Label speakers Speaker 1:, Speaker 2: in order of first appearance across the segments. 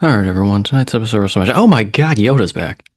Speaker 1: All right, everyone. Tonight's episode of Wrestle Magic. Oh my God, Yoda's back.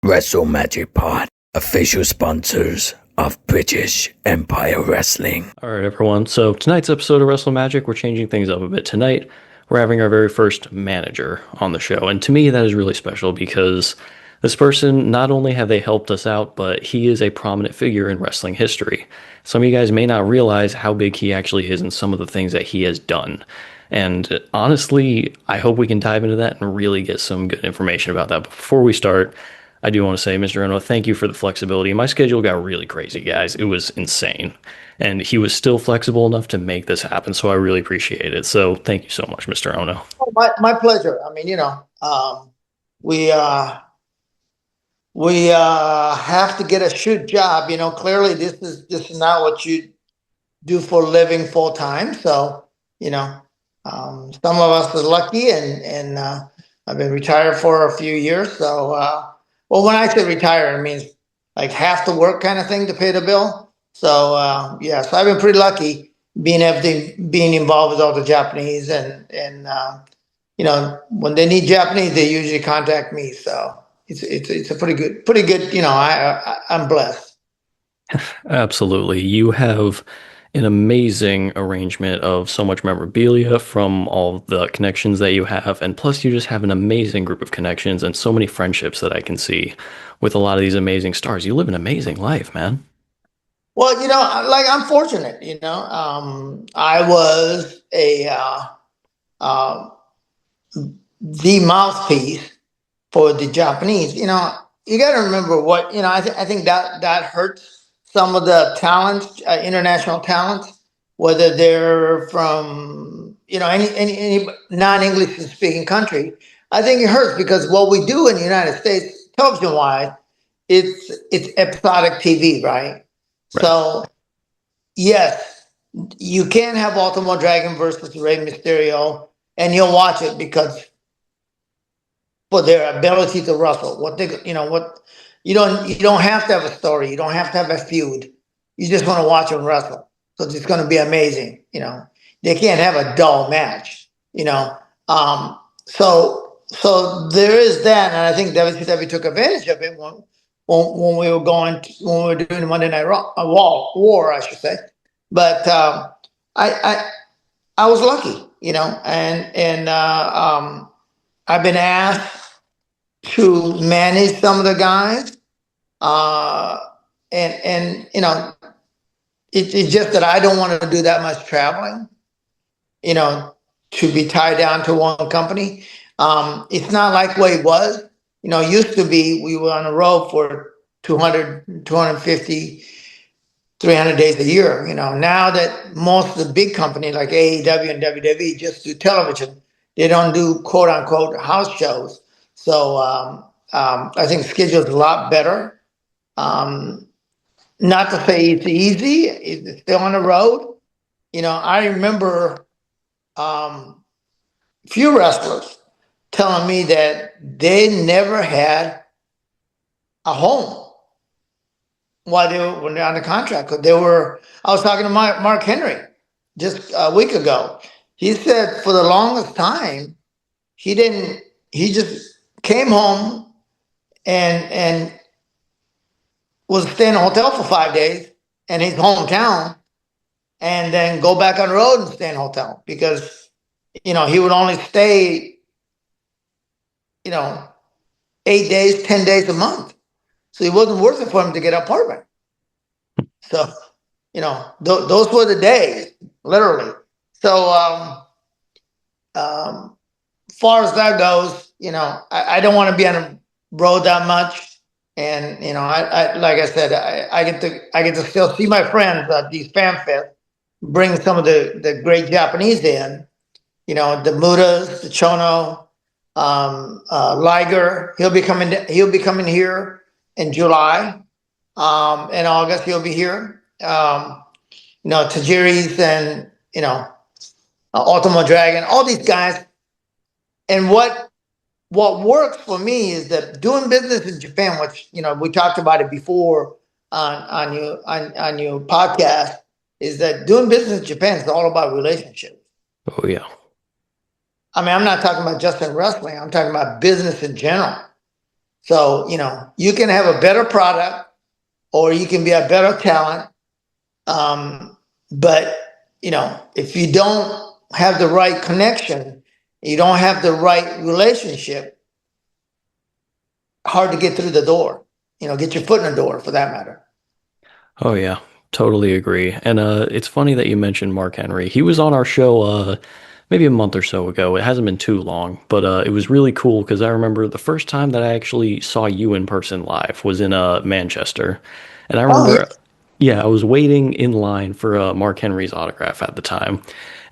Speaker 2: Wrestle Magic Pod, official sponsors of British Empire Wrestling.
Speaker 1: All right, everyone. So tonight's episode of Wrestle Magic, we're changing things up a bit. Tonight, we're having our very first manager on the show, and to me, that is really special because this person, not only have they helped us out, but he is a prominent figure in wrestling history. Some of you guys may not realize how big he actually is and some of the things that he has done. And honestly, I hope we can dive into that and really get some good information about that. But before we start, I do want to say, Mr. Onoo, thank you for the flexibility. My schedule got really crazy, guys. It was insane. And he was still flexible enough to make this happen, so I really appreciate it. So thank you so much, Mr. Onoo.
Speaker 3: Oh, my pleasure. I mean, we have to get a shoot job. Clearly this is not what you do for a living full time. So, some of us are lucky, and I've been retired for a few years. So, well, when I say retire, it means like half the work kind of thing to pay the bill. So, so I've been pretty lucky being involved with all the Japanese, and when they need Japanese, they usually contact me. So it's a pretty good. I'm blessed.
Speaker 1: Absolutely. You have an amazing arrangement of so much memorabilia from all the connections that you have. And plus, you just have an amazing group of connections and so many friendships that I can see with a lot of these amazing stars. You live an amazing life, man.
Speaker 3: Well, I'm fortunate, I was the mouthpiece for the Japanese. You got to remember what, I think that hurts some of the talents, international talents, whether they're from, any non-English speaking country. I think it hurts because what we do in the United States, television-wise, it's episodic TV, right? So, yes, you can have Ultimo Dragon versus Rey Mysterio, and you'll watch it because for their ability to wrestle. You don't have to have a story. You don't have to have a feud. You just want to watch them wrestle. So it's going to be amazing. They can't have a dull match. So there is that, and I think WCW took advantage of it when we were doing Monday Night War, I should say. But I was lucky, and I've been asked to manage some of the guys, and it's just that I don't want to do that much traveling, to be tied down to one company. It's not like the way it was. It used to be we were on the road for 200, 250, 300 days a year. Now that most of the big companies like AEW and WWE just do television, they don't do quote unquote house shows. So I think the schedule is a lot better. Not to say it's easy, it's still on the road. I remember few wrestlers telling me that they never had a home when they're on the contract. Cause I was talking to Mark Henry just a week ago. He said for the longest time, he just came home and was staying in a hotel for 5 days in his hometown, and then go back on the road and stay in a hotel because, he would only stay, 8 days, 10 days a month. So it wasn't worth it for him to get an apartment. So, those were the days, literally. So, far as that goes, I don't want to be on the road that much. And, I like I said, I get to still see my friends at these fan fests, bring some of the great Japanese in, the Mudas, the Chono, Liger. He'll be coming here in July. In August he'll be here. Tajiri's and Ultimo Dragon, all these guys. And what what works for me is that doing business in Japan, which we talked about it before on your podcast, is that doing business in Japan is all about relationships.
Speaker 1: Oh yeah.
Speaker 3: I mean, I'm not talking about just in wrestling. I'm talking about business in general. So you can have a better product, or you can be a better talent. But if you don't have the right connection, you don't have the right relationship, hard to get through the door. Get your foot in the door for that matter.
Speaker 1: Oh yeah, totally agree. And it's funny that you mentioned Mark Henry. He was on our show maybe a month or so ago. It hasn't been too long, but it was really cool because I remember the first time that I actually saw you in person live was in Manchester. And I
Speaker 3: Oh
Speaker 1: remember, yeah, I was waiting in line for Mark Henry's autograph at the time.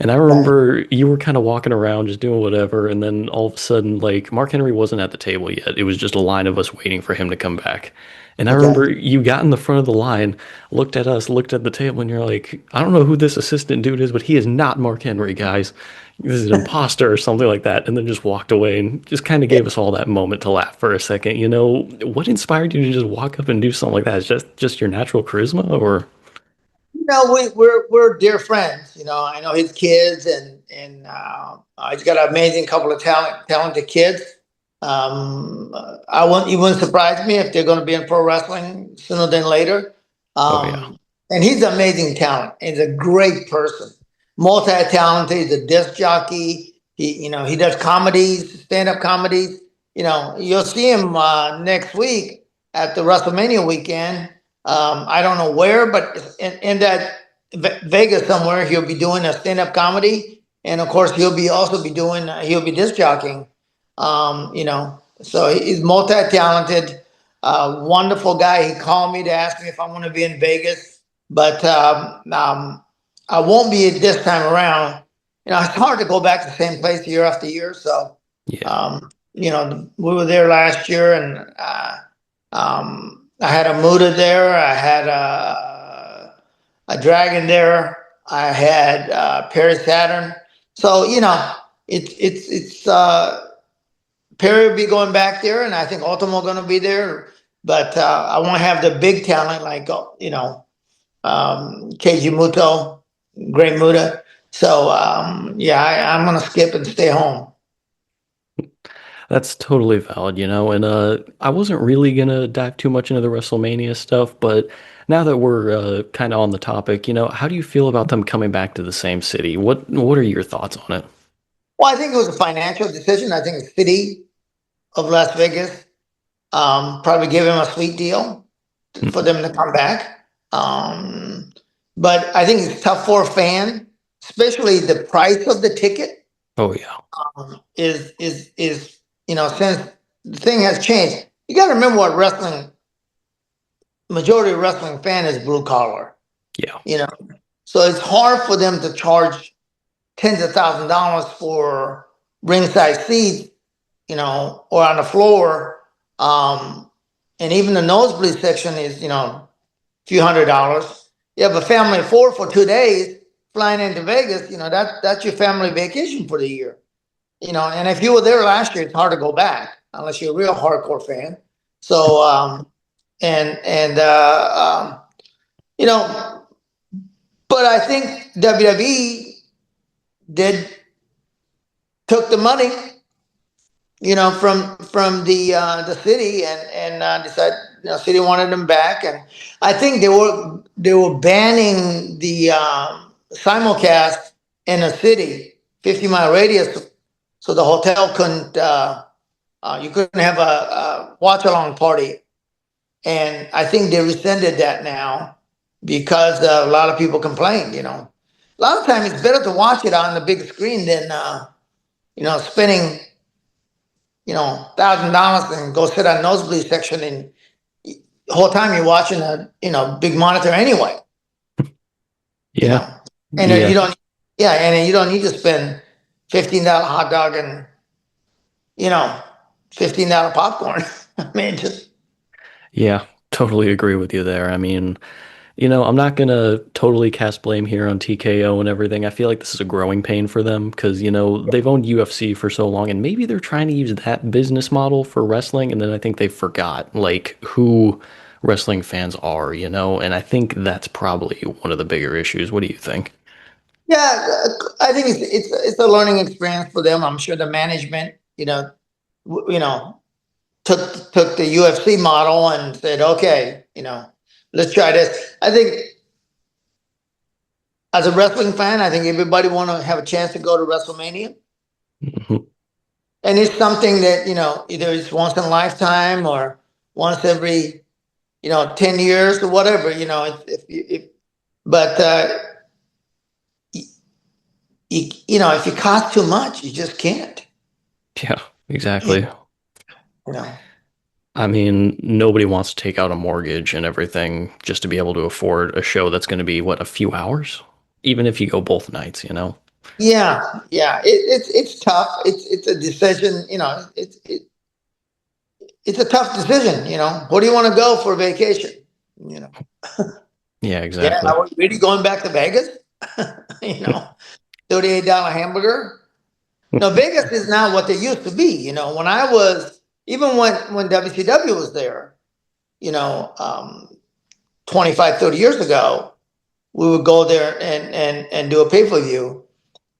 Speaker 1: And I
Speaker 3: yeah.
Speaker 1: remember you were kind of walking around just doing whatever, and then all of a sudden, like, Mark Henry wasn't at the table yet. It was just a line of us waiting for him to come back. And I
Speaker 3: Okay.
Speaker 1: remember you got in the front of the line, looked at us, looked at the table, and you're like, I don't know who this assistant dude is, but he is not Mark Henry, guys. This is an imposter or something like that. And then just walked away and just kind of
Speaker 3: Yeah.
Speaker 1: gave us all that moment to laugh for a second. You know, what inspired you to just walk up and do something like that? Is just your natural charisma or?
Speaker 3: We're dear friends. I know his kids, and he's got an amazing couple of talented kids. It wouldn't surprise me if they're going to be in pro wrestling sooner than later.
Speaker 1: Oh yeah.
Speaker 3: And he's an amazing talent. He's a great person, multi-talented. He's a disc jockey. He does comedies, stand-up comedies. You'll see him next week at the WrestleMania weekend. I don't know where, but in that Vegas somewhere, he'll be doing a stand-up comedy, and of course, he'll be disc jockeying. So he's multi-talented, wonderful guy. He called me to ask me if I want to be in Vegas, but I won't be this time around. It's hard to go back to the same place year after year. So,
Speaker 1: Yeah.
Speaker 3: we were there last year, and I had a Muda there. I had a Dragon there. I had Perry Saturn. So it's Perry will be going back there, and I think Ultimo going to be there. But I won't have the big talent like Keiji Muto, Great Muda. So yeah, I'm going to skip and stay home.
Speaker 1: That's totally valid, you know. And I wasn't really gonna dive too much into the WrestleMania stuff, but now that we're kind of on the topic, you know, how do you feel about them coming back to the same city? What are your thoughts on it?
Speaker 3: Well, I think it was a financial decision. I think the city of Las Vegas probably gave him a sweet deal for
Speaker 1: Mhm.
Speaker 3: them to come back. But I think it's tough for a fan, especially the price of the ticket
Speaker 1: Oh yeah,
Speaker 3: is since the thing has changed. You got to remember what wrestling majority of wrestling fan is blue collar.
Speaker 1: yeah,
Speaker 3: You know, so it's hard for them to charge tens of $1,000s for ringside seats, or on the floor. And even the nosebleed section is, a few $100s. You have a family of four for 2 days flying into Vegas, that's your family vacation for the year. And if you were there last year, it's hard to go back unless you're a real hardcore fan. So, and you know, but I think WWE did took the money, from the city, and decided, city wanted them back, and I think they were banning the simulcast in a city 50-mile radius, so the hotel couldn't you couldn't have a watch along party, and I think they rescinded that now because a lot of people complained. A lot of times it's better to watch it on the big screen than spending $1,000 and go sit on nosebleed section, and the whole time you're watching a big monitor anyway. You
Speaker 1: yeah,
Speaker 3: know, and then
Speaker 1: yeah,
Speaker 3: and then you don't need to spend $15 hot dog and you know $15 popcorn. I mean, just
Speaker 1: yeah. Totally agree with you there. I mean, I'm not gonna totally cast blame here on TKO and everything. I feel like this is a growing pain for them because, they've owned UFC for so long and maybe they're trying to use that business model for wrestling, and then I think they forgot like who wrestling fans are, and I think that's probably one of the bigger issues. What do you think?
Speaker 3: Yeah, I think it's a learning experience for them. I'm sure the management, took the UFC model and said, okay, let's try this. I think as a wrestling fan, I think everybody want to have a chance to go to WrestleMania,
Speaker 1: Mhm.
Speaker 3: and it's something that either it's once in a lifetime or once every 10 years or whatever. If but if you cost too much, you just can't.
Speaker 1: Yeah,
Speaker 3: You
Speaker 1: exactly.
Speaker 3: know.
Speaker 1: I mean, nobody wants to take out a mortgage and everything just to be able to afford a show that's going to be, what, a few hours? Even if you go both nights.
Speaker 3: Yeah, yeah. It's tough. It's a decision. It's a tough decision. Where do you want to go for vacation? You know.
Speaker 1: Yeah,
Speaker 3: Yeah,
Speaker 1: exactly.
Speaker 3: are we really going back to Vegas? you know, $38 hamburger. No, Vegas is not what they used to be. When I was even when WCW was there, you know, um, 25, 30 years ago, we would go there and do a pay per view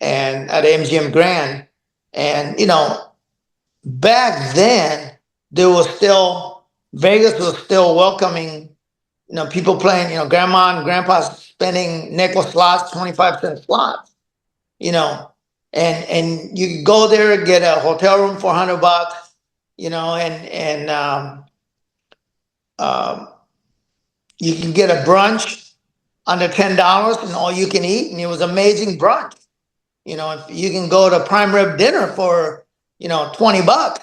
Speaker 3: and at MGM Grand, and back then there was still Vegas was still welcoming people playing, grandma and grandpa spending nickel slots, 25-cent slots, you know, and you could go there and get a hotel room for $100, and um, you can get a brunch under $10 and all you can eat, and it was amazing brunch. If you can go to prime rib dinner for $20,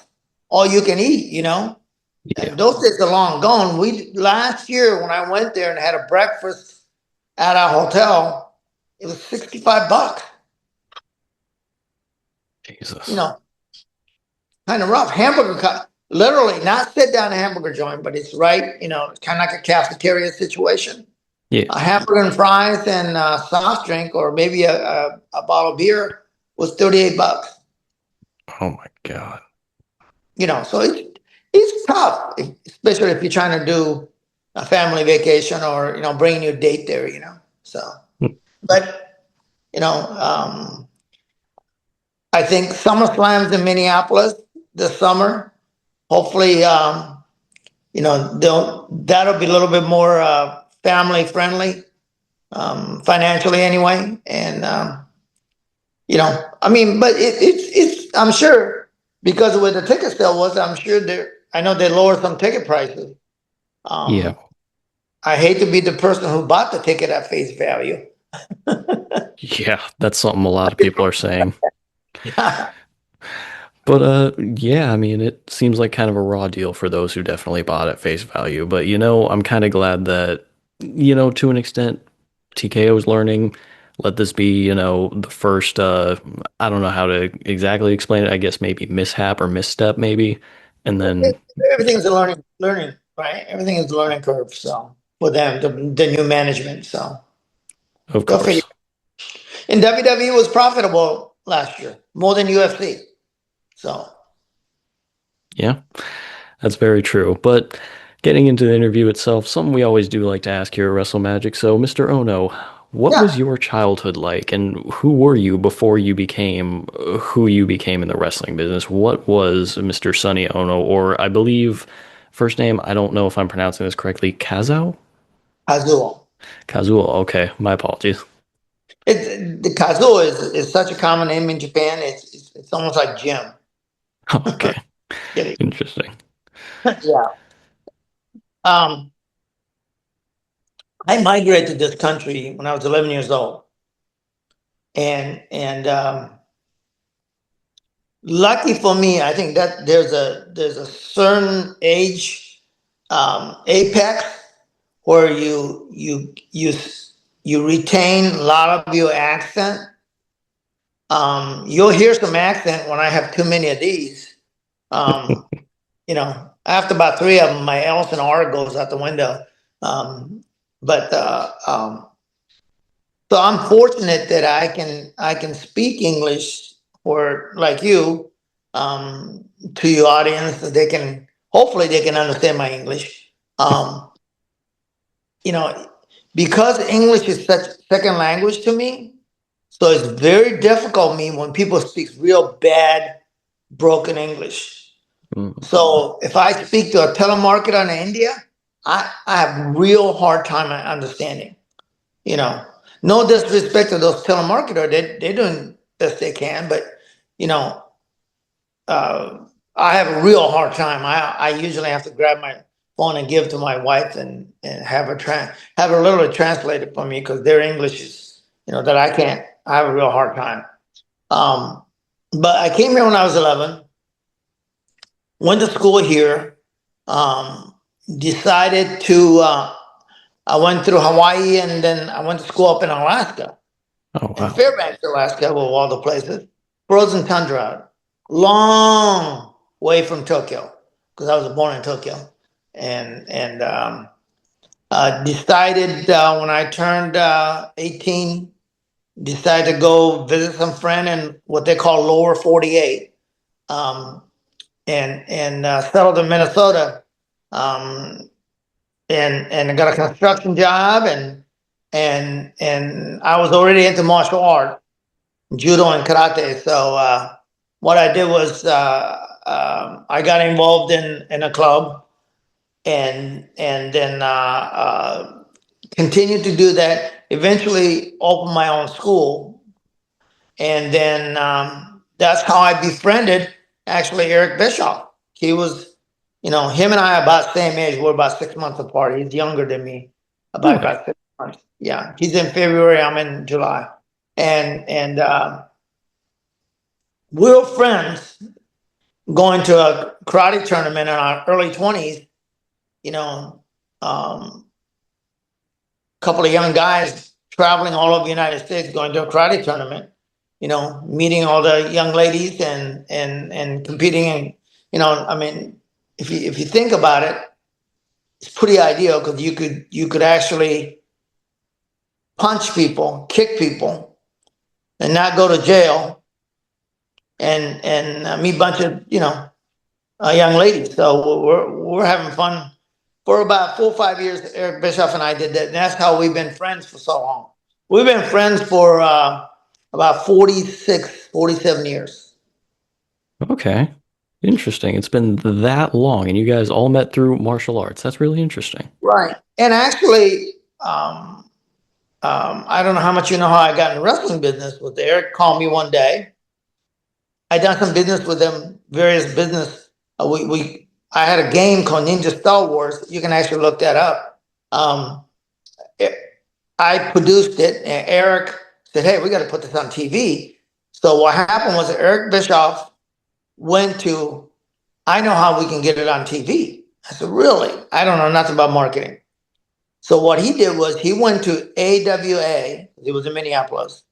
Speaker 3: all you can eat.
Speaker 1: Yeah.
Speaker 3: And those days are long gone. We last year when I went there and had a breakfast at our hotel, it was $65. You
Speaker 1: Jesus.
Speaker 3: know, kind of rough. Hamburger cut, literally not sit down hamburger joint, but it's right. It's kind of like a cafeteria situation.
Speaker 1: Yeah.
Speaker 3: A hamburger and fries and a soft drink, or maybe a bottle of beer, was $38.
Speaker 1: Oh my God.
Speaker 3: So it's tough, especially if you're trying to do a family vacation or bringing your date there. So, but I think SummerSlam's in Minneapolis this summer. Hopefully, that'll be a little bit more family friendly, financially anyway. And I mean, but it's I'm sure because of where the ticket sale was, I'm sure I know they lowered some ticket prices.
Speaker 1: Yeah.
Speaker 3: Um, I hate to be the person who bought the ticket at face value.
Speaker 1: Yeah. That's something a lot of people are saying.
Speaker 3: Yeah.
Speaker 1: But yeah, I mean, it seems like kind of a raw deal for those who definitely bought at face value. But I'm kind of glad that, to an extent, TKO is learning. Let this be, the first I don't know how to exactly explain it. I guess maybe mishap or misstep maybe. And then
Speaker 3: Everything's a learning, right? Everything is a learning curve. So for them, the new management. So
Speaker 1: of
Speaker 3: they'll figure.
Speaker 1: course.
Speaker 3: And WWE was profitable last year, more than UFC. So
Speaker 1: Yeah, that's very true. But getting into the interview itself, something we always do like to ask here at Wrestle Magic. So, Mr. Ono, what was
Speaker 3: yeah,
Speaker 1: your childhood like, and who were you before you became who you became in the wrestling business? What was Mr. Sonny Ono, or I believe first name, I don't know if I'm pronouncing this correctly, Kazuo?
Speaker 3: Kazuo.
Speaker 1: Kazuo, okay, my apologies.
Speaker 3: The Kazuo is such a common name in Japan. It's almost like Jim.
Speaker 1: Okay,
Speaker 3: Kidding.
Speaker 1: interesting.
Speaker 3: Yeah. Um, I migrated to this country when I was 11 years old, and lucky for me, I think that there's a certain age apex where you retain a lot of your accent. You'll hear some accent when I have too many of these. Um, after about three of them, my Ls and R goes out the window. Um, but so I'm fortunate that I can speak English for like you to your audience. That they can hopefully they can understand my English. Um, you know, because English is such second language to me, so it's very difficult for me when people speak real bad, broken English.
Speaker 1: Mm.
Speaker 3: So if I speak to a telemarketer in India, I have real hard time understanding. You know, no disrespect to those telemarketers, they're doing best they can, but you know, uh, I have a real hard time. I usually have to grab my phone and give to my wife and have her literally translate it for me because their English is, you know, that I can't. I have a real hard time. Um, but I came here when I was 11, went to school here, um, decided to. I went through Hawaii and then I went to school up in Alaska.
Speaker 1: Oh,
Speaker 3: In
Speaker 1: wow.
Speaker 3: Fairbanks, Alaska, of all the places, frozen tundra, long way from Tokyo, because I was born in Tokyo, and decided when I turned 18, decided to go visit some friend in what they call Lower 48, um, and settled in Minnesota, um, and I got a construction job, and I was already into martial art, judo and karate. So what I did was I got involved in a club and then continued to do that. Eventually, opened my own school, and then that's how I befriended actually Eric Bischoff. He was, you know, him and I are about the same age. We're about 6 months apart. He's younger than me,
Speaker 1: Really?
Speaker 3: about 6 months. Yeah, he's in February. I'm in July, and we were friends going to a karate tournament in our early 20s, you know, a couple of young guys traveling all over the United States going to a karate tournament, you know, meeting all the young ladies and competing. And, you know, I mean, if you think about it, it's pretty ideal because you could actually punch people, kick people, and not go to jail and meet a bunch of, you know, young ladies. So we're having fun for about 4 or 5 years. Eric Bischoff and I did that, and that's how we've been friends for so long. We've been friends for about 46, 47 years.
Speaker 1: Okay. Interesting. It's been that long, and you guys all met through martial arts. That's really interesting.
Speaker 3: Right. And actually, I don't know how much you know how I got in the wrestling business. With Eric called me one day. I done some business with him, various business. I had a game called Ninja Star Wars. You can actually look that up. It- I produced it, and Eric said, "Hey, we got to put this on TV." So what happened was that Eric Bischoff went to, I know how we can get it on TV. I said, "Really? I don't know nothing about marketing." So what he did was he went to AWA. It was in Minneapolis,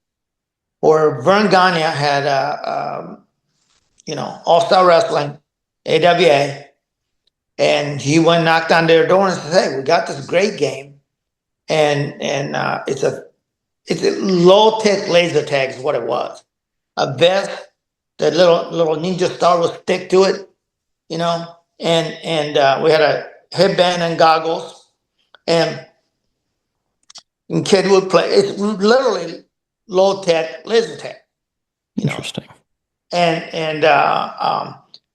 Speaker 3: where Vern Gagne had you know, All Star Wrestling, AWA, and he went and knocked on their door and said, "Hey, we got this great game, and it's a low tech laser tag is what it was. A vest, that little ninja star will stick to it, you know, and we had a headband and goggles, and, and kid would play. It's literally low tech laser tag, you know,
Speaker 1: Interesting.
Speaker 3: and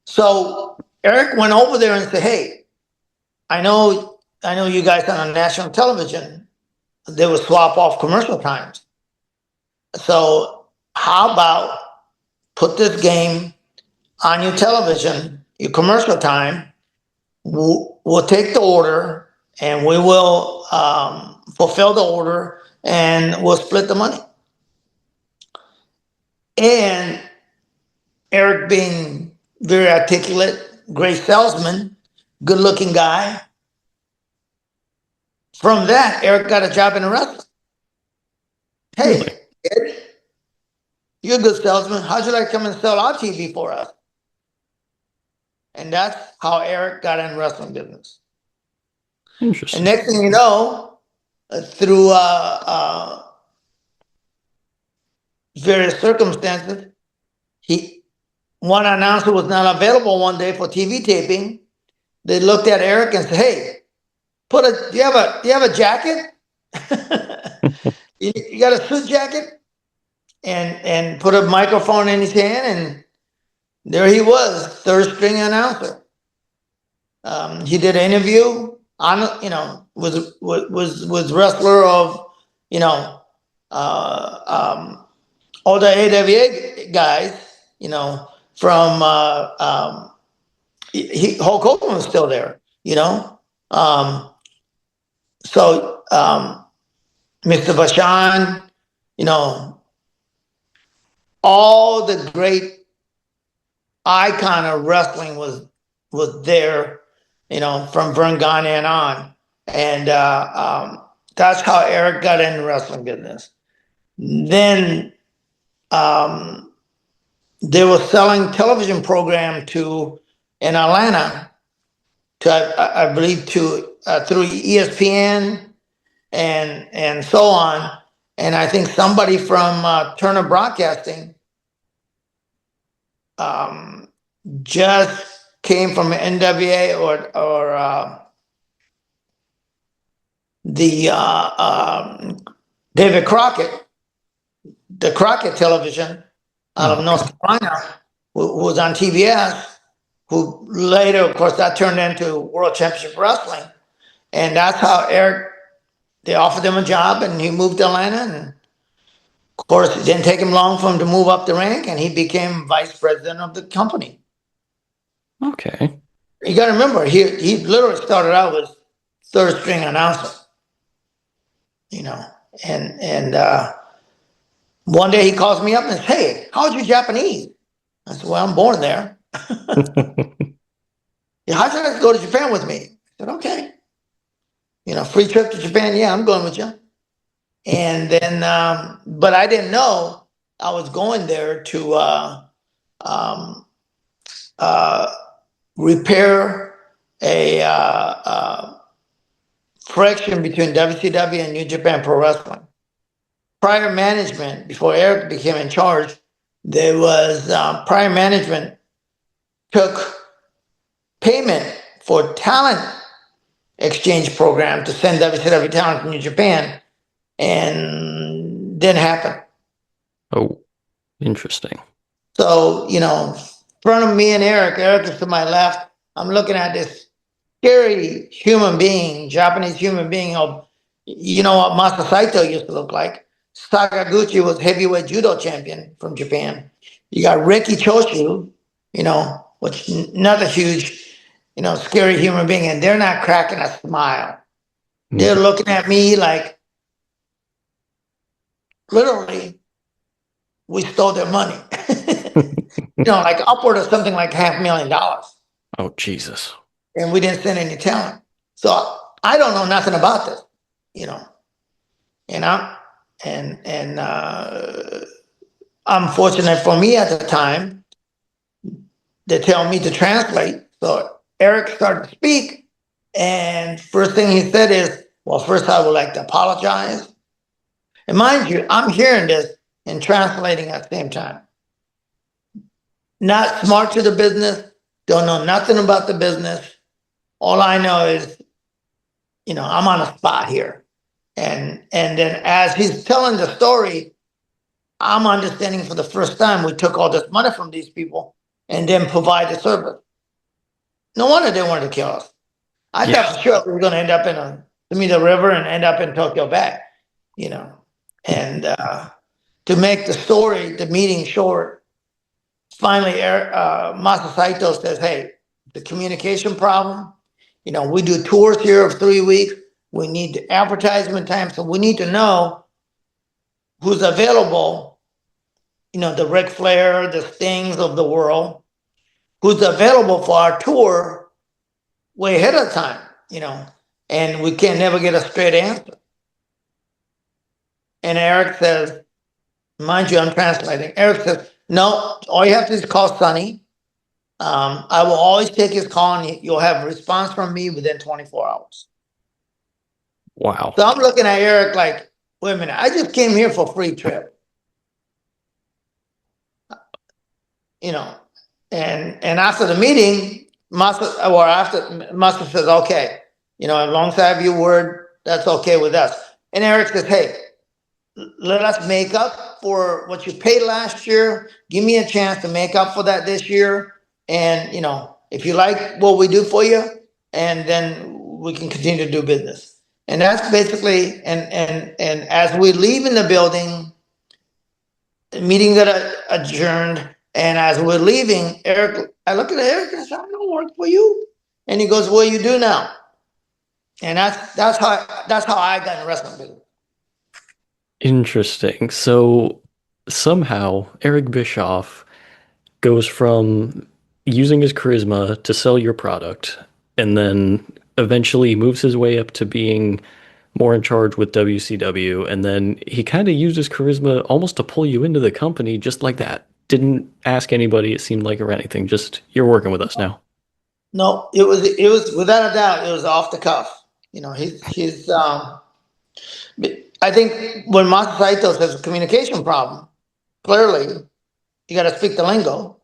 Speaker 3: so Eric went over there and said, "Hey, I know you guys on national television. They would swap off commercial times. So how about put this game on your television, your commercial time? We'll take the order and we will fulfill the order and we'll split the money." And Eric, being very articulate, great salesman, good looking guy, from that, Eric got a job in the wrestling.
Speaker 1: Really?
Speaker 3: "Hey, Ed, you're a good salesman. How'd you like to come and sell our TV for us?" And that's how Eric got in wrestling business. And
Speaker 1: Interesting.
Speaker 3: next thing you know, through various circumstances, one announcer was not available one day for TV taping. They looked at Eric and said, "Hey, do you have a jacket? You got a suit jacket?" And put a microphone in his hand, and there he was, third string announcer. He did an interview on, was wrestler of, all the AWA guys, from Hulk Hogan was still there, so Mr. Vachon, all the great icon of wrestling was there, from Vern Gagne and on. And that's how Eric got in the wrestling business. Then they were selling television program in Atlanta I believe through ESPN and so on. And I think somebody from Turner Broadcasting just came from NWA or David Crockett, the Crockett television out of North Carolina, who was on TBS, who later, of course, that turned into World Championship Wrestling. And that's how they offered him a job, and he moved to Atlanta. And of course, it didn't take him long for him to move up the rank, and he became vice president of the company.
Speaker 1: Okay.
Speaker 3: You got to remember, he literally started out with third string announcer, and one day he calls me up and says, "Hey, how's your Japanese?" I said, "Well, I'm born there." "Yeah, how'd you like to go to Japan with me?" I said, "Okay." Free trip to Japan. "Yeah, I'm going with you." And then, but I didn't know I was going there to repair a friction between WCW and New Japan Pro Wrestling. Prior management, before Eric became in charge, there was prior management took payment for talent exchange program to send WCW talent to New Japan, and didn't happen.
Speaker 1: Oh, interesting.
Speaker 3: So, in front of me and Eric is to my left. I'm looking at this scary human being, Japanese human being of, what Masa Saito used to look like. Sakaguchi was heavyweight judo champion from Japan. You got Ricky Choshu, which another huge, scary human being, and they're not cracking a smile. They're looking at me like, literally, we stole their money. Like upward of something like $500,000.
Speaker 1: Oh, Jesus.
Speaker 3: And we didn't send any talent. So I don't know nothing about this, and unfortunate for me at the time, they tell me to translate. So Eric started to speak, and first thing he said is, "Well, first I would like to apologize." And mind you, I'm hearing this and translating at the same time. Not smart to the business, don't know nothing about the business. All I know is, I'm on a spot here. And then as he's telling the story, I'm understanding for the first time we took all this money from these people and then provide the service. No wonder they wanted to kill us. I thought for sure we were going to end up in the Sumida River and end up in Tokyo Bay, And to make the meeting short, finally, Masa Saito says, "Hey, the communication problem, we do tours here of 3 weeks. We need advertisement time, so we need to know who's available, the Ric Flair, the Stings of the world, who's available for our tour way ahead of time, and we can never get a straight answer." And Eric says, mind you, I'm translating. Eric says, "No, all you have to do is call Sonny. I will always take his call, and you'll have a response from me within 24 hours.
Speaker 1: Wow.
Speaker 3: So I'm looking at Eric like, wait a minute, I just came here for a free trip, you know. And after the meeting, Master says, okay, as long as I have your word, that's okay with us. And Eric says, hey, let us make up for what you paid last year. Give me a chance to make up for that this year. And, if you like what we do for you, and then we can continue to do business. And that's basically, and as we leave in the building, the meeting got adjourned. And as we're leaving, I look at Eric and I said, I don't work for you. And he goes, what do you do now? And that's how I got in the wrestling business.
Speaker 1: Interesting. So somehow Eric Bischoff goes from using his charisma to sell your product and then eventually moves his way up to being more in charge with WCW. And then he kind of used his charisma almost to pull you into the company just like that. Didn't ask anybody, it seemed like, or anything. Just, you're working with us now.
Speaker 3: No, it was without a doubt, it was off the cuff. I think when Master Saito has a communication problem, clearly you got to speak the lingo.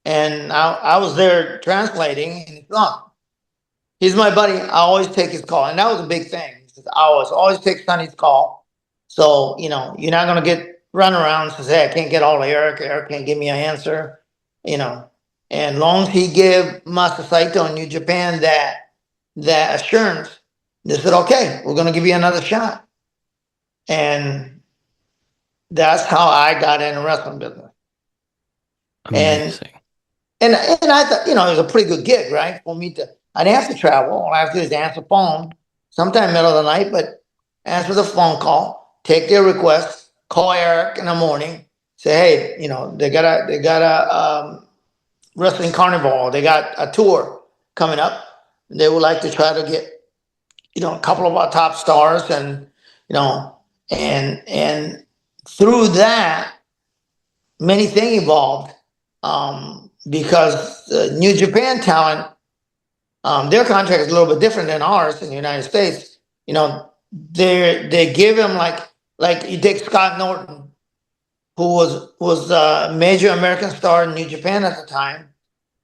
Speaker 3: And I was there translating, and he's not. He's my buddy. I always take his call, and that was a big thing. He says, I always take Sonny's call. So you're not gonna get run around and says, hey, I can't get all of Eric. Eric can't give me an answer. And long as he give Master Saito in New Japan that assurance, they said, okay, we're gonna give you another shot. And that's how I got in the wrestling business.
Speaker 1: Amazing.
Speaker 3: And I thought, it was a pretty good gig, right? For me I didn't have to travel. All I have to do is answer the phone, sometime middle of the night, but answer the phone call, take their request, call Eric in the morning, say, hey, they got a wrestling carnival, they got a tour coming up. They would like to try to get, a couple of our top stars, and and through that, many things evolved. Because New Japan talent, their contract is a little bit different than ours in the United States. They give him like you take Scott Norton, who was a major American star in New Japan at the time,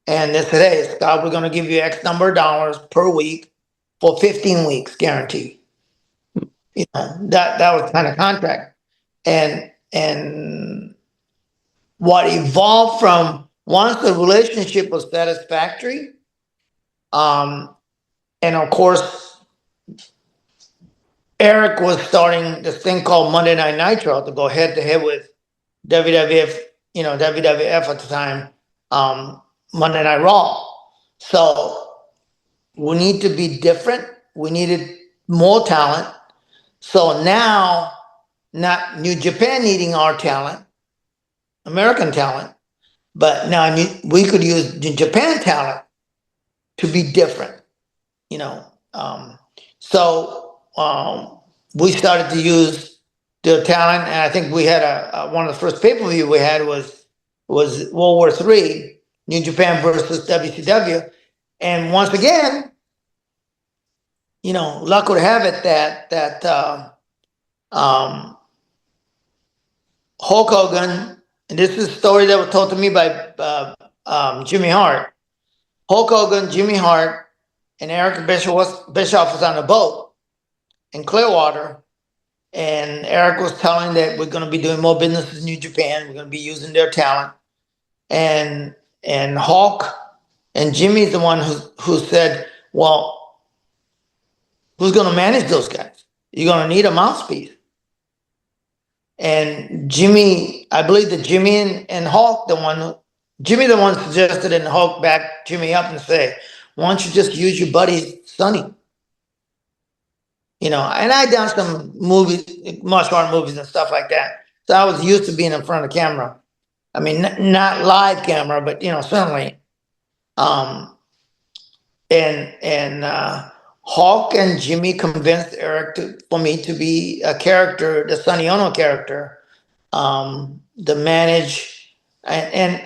Speaker 3: and they said, hey, Scott, we're going to give you X number of dollars per week for 15 weeks guaranteed. That was the kind of contract, and what evolved from, once the relationship was satisfactory, and of course, Eric was starting this thing called Monday Night Nitro to go head to head with WWF, WWF at the time, Monday Night Raw. So we need to be different. We needed more talent. So now, not New Japan needing our talent, American talent, but now we could use Japan talent to be different, So we started to use their talent, and I think we had one of the first pay-per-view we had was World War III, New Japan versus WCW, and once again, luck would have it that Hulk Hogan. And this is a story that was told to me by Jimmy Hart. Hulk Hogan, Jimmy Hart, and Eric Bischoff was on a boat in Clearwater. And Eric was telling that we're going to be doing more business in New Japan. We're going to be using their talent. And Hulk and Jimmy's the one who said, well, who's going to manage those guys? You're going to need a mouthpiece. And Jimmy, I believe that Jimmy and Hulk, Jimmy the one suggested, and Hulk backed Jimmy up and say, why don't you just use your buddy Sonny? And I done some movies, martial art movies and stuff like that. So I was used to being in front of camera. I mean, not live camera, but certainly. Hulk and Jimmy convinced Eric for me to be a character, the Sonny Onoo character, to manage, and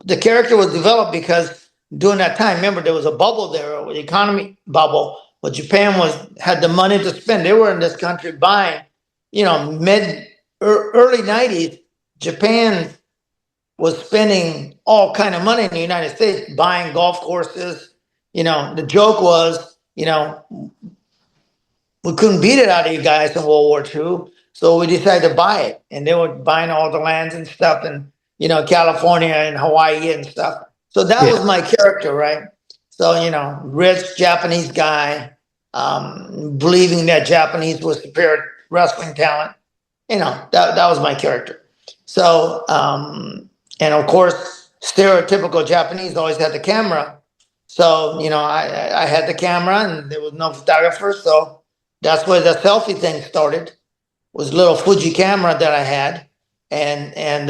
Speaker 3: the character was developed because during that time, remember, there was a bubble there, the economy bubble, But Japan had the money to spend. They were in this country buying, early 90s, Japan was spending all kind of money in the United States buying golf courses. The joke was, we couldn't beat it out of you guys in World War II, so we decided to buy it. And they were buying all the lands and stuff in, California and Hawaii and stuff. So that was my character, right? So, rich Japanese guy, believing that Japanese was superior wrestling talent. That was my character. So, and of course, stereotypical Japanese always had the camera. So, I had the camera and there was no photographer. So that's where the selfie thing started, was a little Fuji camera that I had. And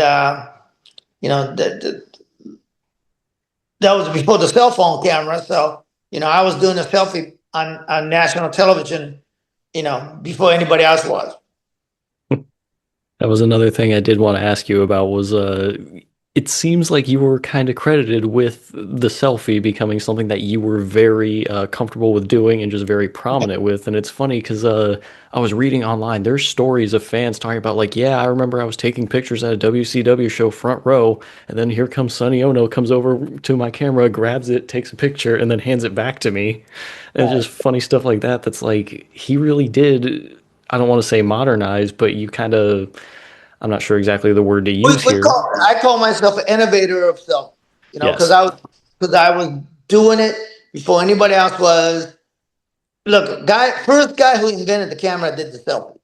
Speaker 3: that was before the cell phone camera. So, I was doing a selfie on national television, before anybody else was.
Speaker 1: That was another thing I did want to ask you about was it seems like you were kind of credited with the selfie becoming something that you were very comfortable with doing and just very prominent with. And it's funny because I was reading online, there's stories of fans talking about like, yeah, I remember I was taking pictures at a WCW show front row, and then here comes Sonny Onoo, comes over to my camera, grabs it, takes a picture, and then hands it back to me. And it's just funny stuff like that. That's like, he really did, I don't want to say modernize, but you kind of, I'm not sure exactly the word to use here.
Speaker 3: I call myself an innovator of self, because
Speaker 1: Yes.
Speaker 3: I was doing it before anybody else was. Look, first guy who invented the camera did the selfie.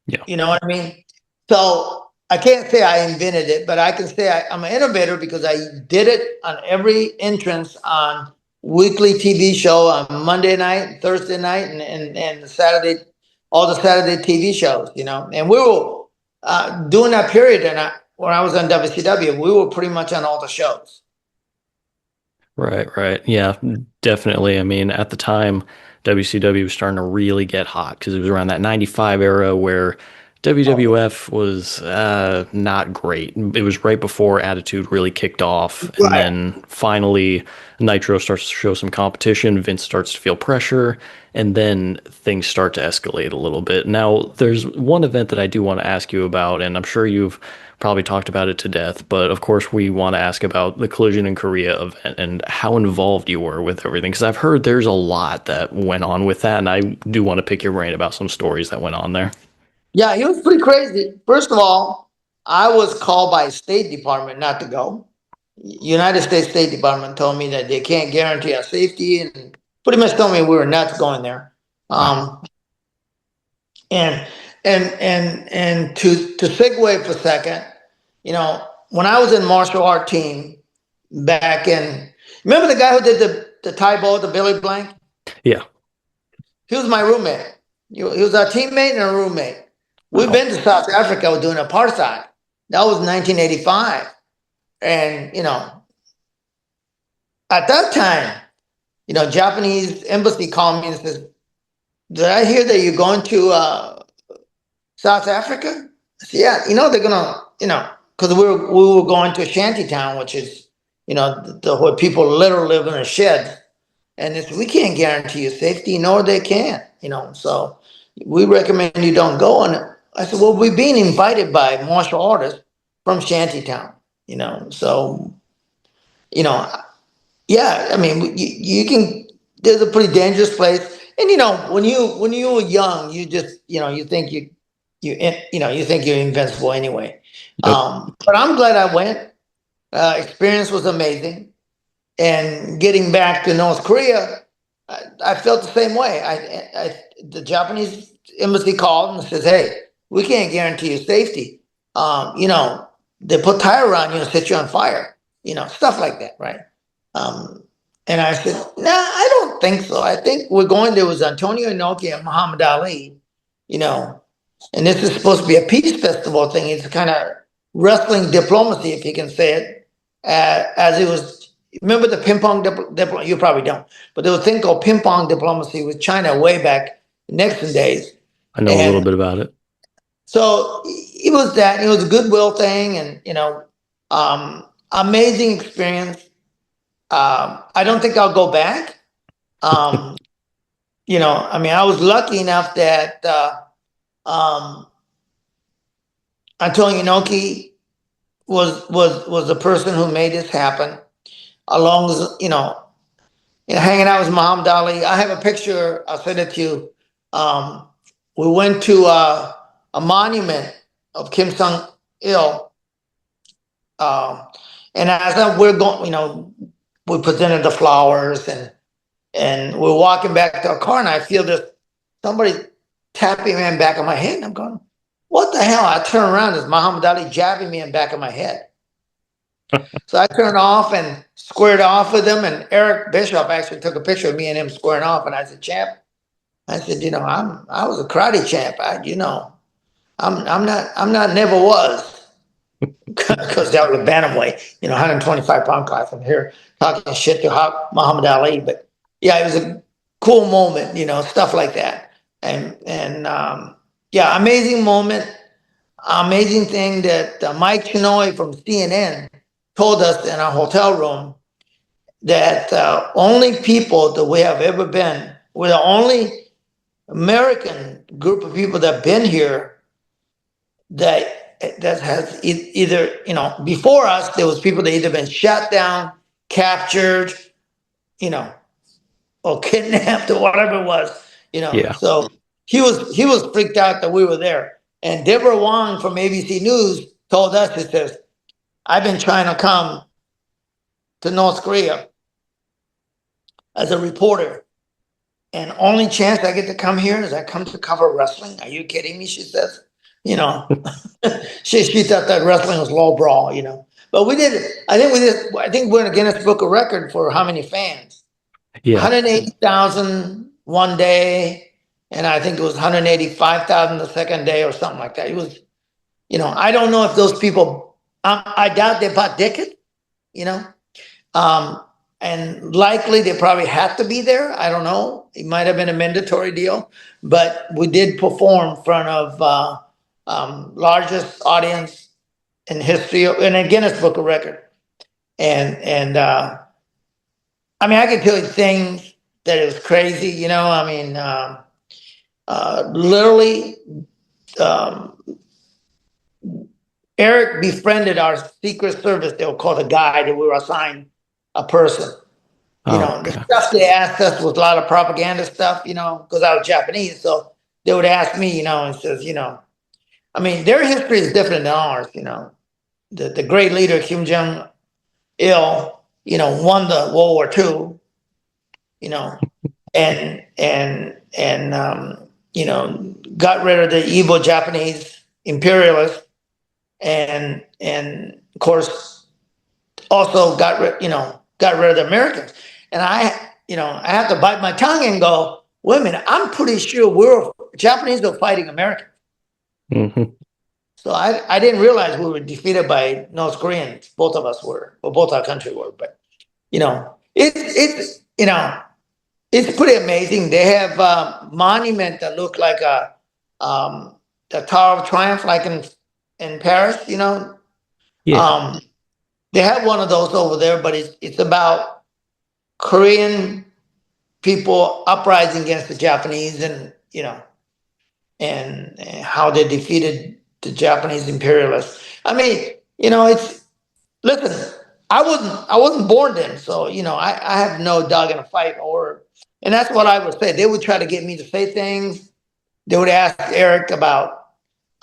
Speaker 1: Yeah.
Speaker 3: You know what I mean? So I can't say I invented it, but I can say I'm an innovator because I did it on every entrance on weekly TV show on Monday night, Thursday night, and Saturday, all the Saturday TV shows, and we were during that period, and when I was on WCW, we were pretty much on all the shows.
Speaker 1: Right, right. Yeah, definitely. I mean, at the time, WCW was starting to really get hot because it was around that 95 era where WWF was not great. It was right before Attitude really kicked off. And
Speaker 3: Right.
Speaker 1: then finally, Nitro starts to show some competition. Vince starts to feel pressure. And then things start to escalate a little bit. Now, there's one event that I do want to ask you about, and I'm sure you've probably talked about it to death, but of course, we want to ask about the Collision in Korea event and how involved you were with everything. Because I've heard there's a lot that went on with that, and I do want to pick your brain about some stories that went on there.
Speaker 3: Yeah, he was pretty crazy. First of all, I was called by State Department not to go. United States State Department told me that they can't guarantee our safety and pretty much told me we were nuts going there.
Speaker 1: Wow.
Speaker 3: And to segue for a second, when I was in martial art team back in, remember the guy who did the Thai ball, the Billy Blank?
Speaker 1: Yeah.
Speaker 3: He was my roommate. He was our teammate and a roommate. We've
Speaker 1: Wow.
Speaker 3: been to South Africa doing apartheid. That was 1985. And, at that time, Japanese embassy called me and says, did I hear that you're going to South Africa? I said, yeah, they're gonna, because we were going to Shantytown, which is, where people literally live in a shed. And it's, we can't guarantee you safety, nor they can, so we recommend you don't go. And I said, well, we're being invited by martial artists from Shantytown, so, yeah, I mean, you can, there's a pretty dangerous place. And, when you were young, you just, you think you think you're invincible anyway.
Speaker 1: Yep.
Speaker 3: But I'm glad I went. Experience was amazing. And getting back to North Korea, I felt the same way. The Japanese embassy called and says, "Hey, we can't guarantee your safety. They put tire around you and set you on fire. Stuff like that, right?" And I said, "Nah, I don't think so. I think we're going there was Antonio Inoki and Muhammad Ali, and this is supposed to be a peace festival thing. It's kind of wrestling diplomacy, if you can say it, as it was." Remember the ping pong diplomacy? You probably don't, but there was a thing called ping pong diplomacy with China way back in Nixon days.
Speaker 1: I know a little bit about it.
Speaker 3: So it was that. It was a goodwill thing, and amazing experience. I don't think I'll go back. I mean, I was lucky enough that Antonio Inoki was the person who made this happen, along with hanging out with Muhammad Ali. I have a picture. I'll send it to you. We went to a monument of Kim Sung Il, and we're going, we presented the flowers, and we're walking back to our car, and I feel this somebody tapping me in the back of my head, and I'm going, "What the hell?" I turn around, there's Muhammad Ali jabbing me in the back of my head. So I turned off and squared off with him, and Eric Bischoff actually took a picture of me and him squaring off, and I said, "Champ," I said, I was a karate champ. I'm not, never was." Because that was a bantamweight, 125-pound class. I'm here talking shit to Muhammad Ali, but yeah, it was a cool moment, stuff like that, and yeah, amazing moment, amazing thing that Mike Chinoy from CNN told us in our hotel room that only people that we have ever been, we're the only American group of people that have been here that has either, before us, there was people that either been shot down, captured, or kidnapped or whatever it was,
Speaker 1: Yeah.
Speaker 3: So he was freaked out that we were there. And Deborah Wong from ABC News told us, it says, "I've been trying to come to North Korea as a reporter, and only chance I get to come here is I come to cover wrestling. Are you kidding me?" She says, she thought that wrestling was low brawl, But we did. I think we're in the Guinness Book of Record for how many fans?
Speaker 1: Yeah.
Speaker 3: 180,000 one day, and I think it was 185,000 the second day, or something like that. It was, I don't know if those people. I doubt they bought tickets. And likely they probably had to be there. I don't know. It might have been a mandatory deal, but we did perform in front of largest audience in history in a Guinness Book of Record. And I mean, I can tell you things that is crazy. I mean, literally, Eric befriended our Secret Service. They were called a guide, and we were assigned a person. The stuff they asked us was a lot of propaganda stuff, because I was Japanese. So they would ask me, and says, I mean, their history is different than ours, The great leader, Kim Jong Il, won the World War II, and got rid of the evil Japanese imperialists, and of course also got rid of the Americans. And I have to bite my tongue and go, wait a minute, I'm pretty sure Japanese were fighting Americans.
Speaker 1: Mm-hmm.
Speaker 3: So I didn't realize we were defeated by North Koreans. Both of us were, or both our country were. But it's pretty amazing. They have a monument that look like the Tower of Triumph, like in Paris.
Speaker 1: Yeah.
Speaker 3: They have one of those over there, but it's about Korean people uprising against the Japanese, and and how they defeated the Japanese imperialists. I mean, listen, I wasn't born then, so I have no dog in a fight, and that's what I would say. They would try to get me to say things. They would ask Eric about,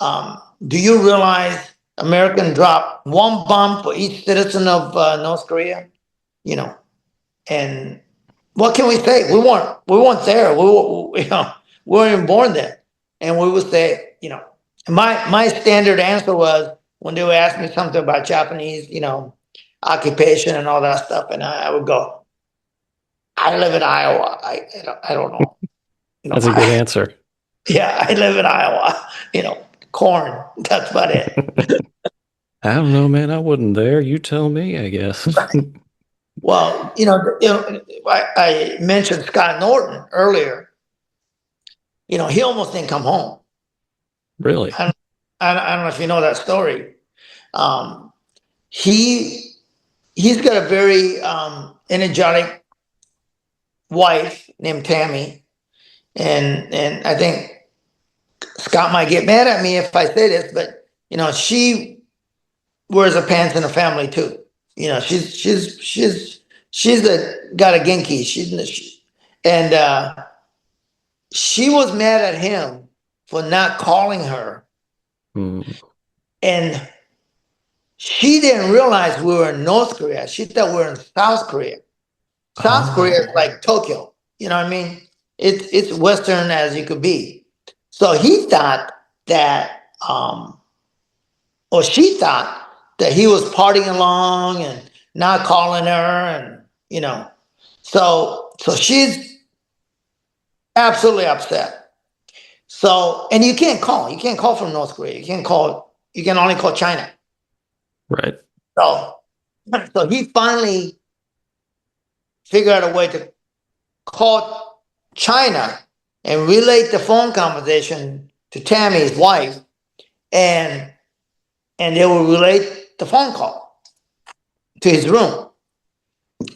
Speaker 3: do you realize American dropped one bomb for each citizen of North Korea? And what can we say? We weren't there. We weren't even born then. And we would say, my standard answer was, when they would ask me something about Japanese, occupation and all that stuff, and I would go, I live in Iowa. I don't know.
Speaker 1: That's a good answer.
Speaker 3: Yeah, I live in Iowa. Corn. That's about it.
Speaker 1: I don't know, man. I wasn't there. You tell me, I guess.
Speaker 3: Well, I mentioned Scott Norton earlier. He almost didn't come home.
Speaker 1: Really?
Speaker 3: I don't know if you know that story. He's got a very energetic wife named Tammy, and I think Scott might get mad at me if I say this, but she wears her pants in her family too. She's got a Genki. And she was mad at him for not calling her, and she didn't realize we were in North Korea. She thought we were in South Korea. South Korea is like Tokyo. You know what I mean? It's Western as you could be. So he thought that, or she thought that he was partying along and not calling her, and so she's absolutely upset. So, and you can't call from North Korea. You can only call China.
Speaker 1: Right.
Speaker 3: So he finally figured out a way to call China and relate the phone conversation to Tammy's wife, and they will relate the phone call to his room.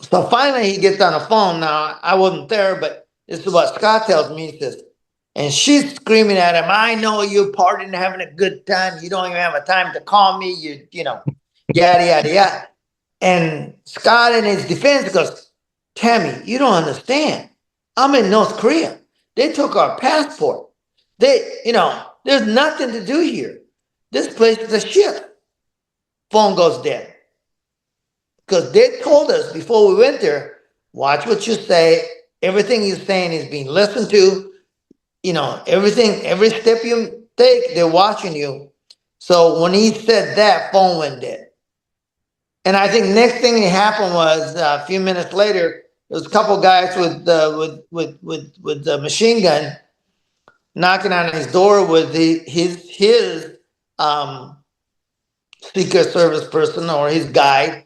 Speaker 3: So finally he gets on the phone. Now, I wasn't there, but this is what Scott tells me. He says, and she's screaming at him, "I know you're partying, having a good time. You don't even have a time to call me. Yada, yada, yada." And Scott, in his defense, goes, "Tammy, you don't understand. I'm in North Korea. They took our passport. There's nothing to do here. This place is a shit." Phone goes dead. Because they told us before we went there, watch what you say. Everything you're saying is being listened to. Everything, every step you take, they're watching you. So when he said that, phone went dead. And I think next thing that happened was a few minutes later, there was a couple guys with the machine gun knocking on his door with his speaker service person or his guide,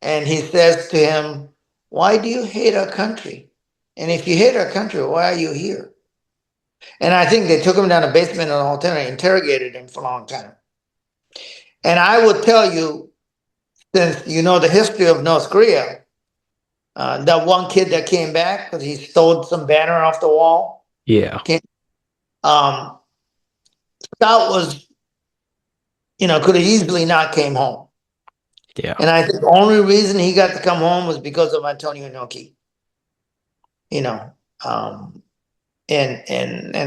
Speaker 3: and he says to him, "Why do you hate our country? And if you hate our country, why are you here?" And I think they took him down the basement of the hotel and interrogated him for a long time. And I would tell you, since you know the history of North Korea, that one kid that came back because he stole some banner off the wall.
Speaker 1: Yeah.
Speaker 3: Scott was, could have easily not came home.
Speaker 1: Yeah.
Speaker 3: And I think the only reason he got to come home was because of Antonio Inoki. And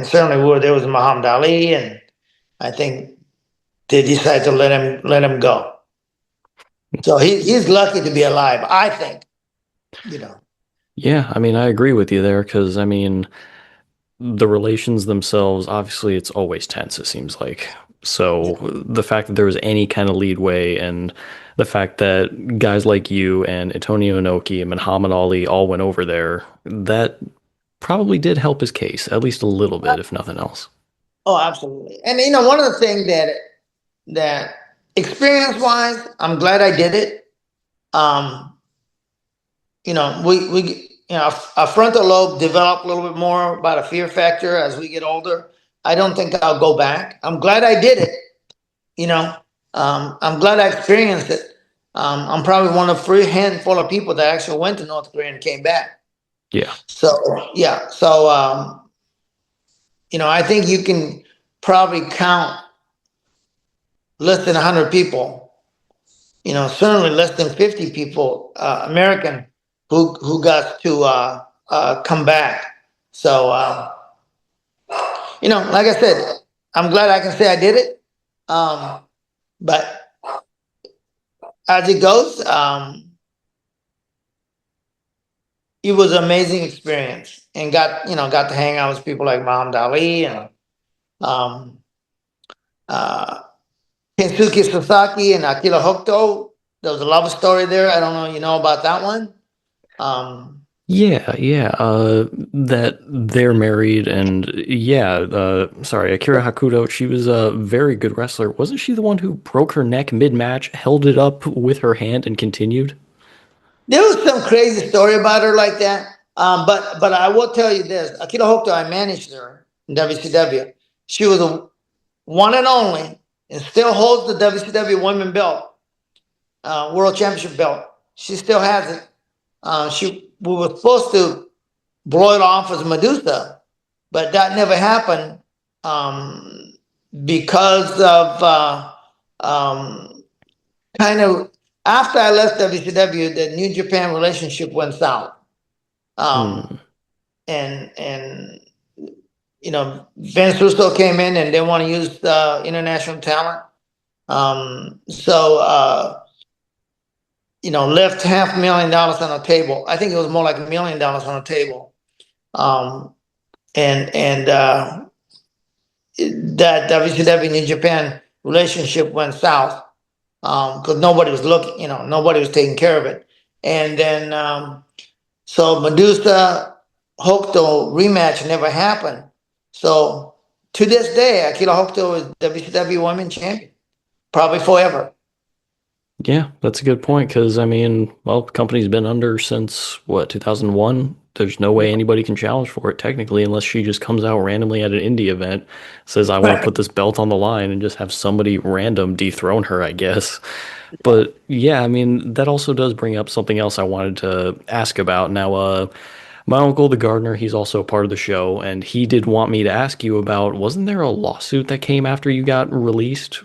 Speaker 3: certainly there was Muhammad Ali, and I think they decided to let him go. So he's lucky to be alive, I think.
Speaker 1: Yeah, I mean, I agree with you there because, I mean, the relations themselves, obviously, it's always tense, it seems like. So the fact that there was any kind of leadway and the fact that guys like you and Antonio Inoki and Muhammad Ali all went over there, that probably did help his case, at least a little bit, if nothing else.
Speaker 3: Oh, absolutely. And one of the things that experience-wise, I'm glad I did it. Our frontal lobe developed a little bit more about a fear factor as we get older. I don't think I'll go back. I'm glad I did it. I'm glad I experienced it. I'm probably one of a handful of people that actually went to North Korea and came back.
Speaker 1: Yeah.
Speaker 3: So, yeah. So, I think you can probably count less than 100 people, certainly less than 50 people, American, who got to come back. So, like I said, I'm glad I can say I did it. But as it goes, it was an amazing experience, and got to hang out with people like Muhammad Ali and Kensuke Sasaki and Akira Hokuto. There was a love story there. I don't know, about that one.
Speaker 1: Yeah, that they're married, and sorry, Akira Hakuto, she was a very good wrestler. Wasn't she the one who broke her neck mid-match, held it up with her hand, and continued?
Speaker 3: There was some crazy story about her like that. But I will tell you this: Akira Hokuto, I managed her in WCW. She was a one and only, and still holds the WCW Women Belt, World Championship belt. She still has it. We were supposed to blow it off as Medusa, but that never happened because of kind of after I left WCW, the New Japan relationship went south. And you know, Vince Russo came in and they want to use international talent. You know, left $500,000 on the table. I think it was more like $1 million on the table. And that WCW New Japan relationship went south because nobody was looking, you know, nobody was taking care of it. And then so Medusa Hokuto rematch never happened. So to this day, Akira Hokuto is WCW Women's Champion, probably forever.
Speaker 1: Yeah, that's a good point because I mean, well, the company's been under since what, 2001? There's no way anybody can challenge for it technically unless she just comes out randomly at an indie event, says I want to put this belt on the line and just have somebody random dethrone her, I guess. But yeah, I mean, that also does bring up something else I wanted to ask about. Now, my uncle, the gardener, he's also a part of the show, and he did want me to ask you about, wasn't there a lawsuit that came after you got released?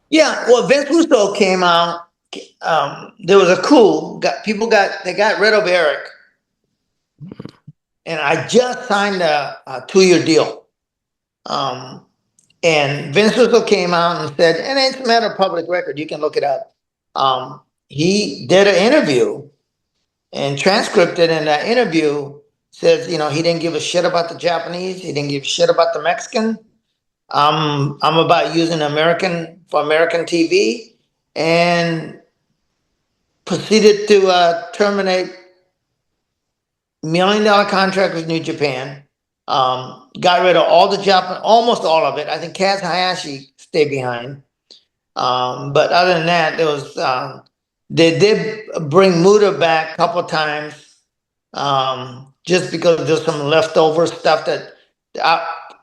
Speaker 3: Yeah, well, Vince Russo came out. There was a coup. They got rid of Eric, and I just signed a 2-year deal. And Vince Russo came out and said, and it's a matter of public record. You can look it up. He did an interview and transcripted, and that interview says, you know, he didn't give a shit about the Japanese. He didn't give a shit about the Mexican. I'm about using American for American TV, and proceeded to terminate $1 million contract with New Japan. Got rid of all the Japan, almost all of it. I think Kaz Hayashi stayed behind. But other than that, there was they did bring Muda back a couple of times, just because there's some leftover stuff that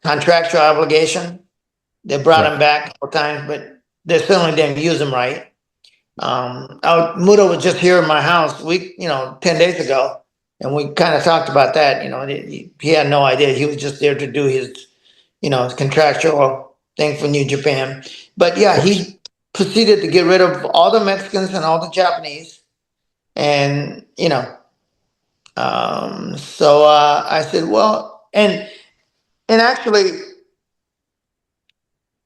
Speaker 3: contractual obligation. They brought him back a couple of times, but they certainly didn't use him right. Muda was just here in my house 10 days ago, and we kind of talked about that. You know, he had no idea. He was just there to do his, his contractual thing for New Japan. But yeah, he proceeded to get rid of all the Mexicans and all the Japanese. And, so I said, well, and actually,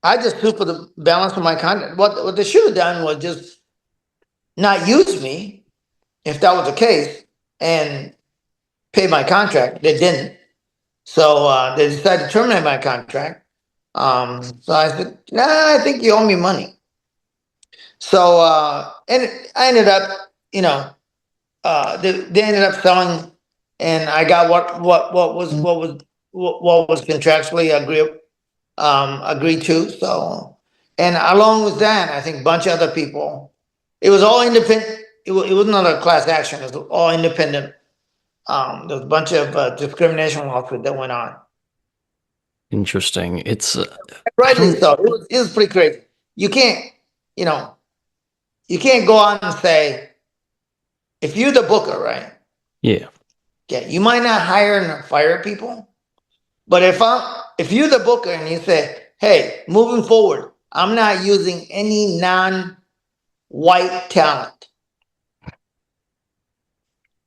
Speaker 3: I just sued for the balance of my contract. What they should have done was just not use me, if that was the case, and pay my contract. They didn't. So they decided to terminate my contract. So I said, nah, I think you owe me money. So, and I ended up, they ended up selling, and I got what was contractually agreed to. So, and along with that, I think a bunch of other people. It was all independent. It was not a class action. It was all independent. There was a bunch of discrimination lawsuits that went on.
Speaker 1: Interesting. It's
Speaker 3: Rightly so. It was pretty crazy. You can't, you can't go on and say, if you're the booker, right?
Speaker 1: Yeah.
Speaker 3: Yeah, you might not hire and fire people, but if you're the booker and you say, hey, moving forward, I'm not using any non-white talent.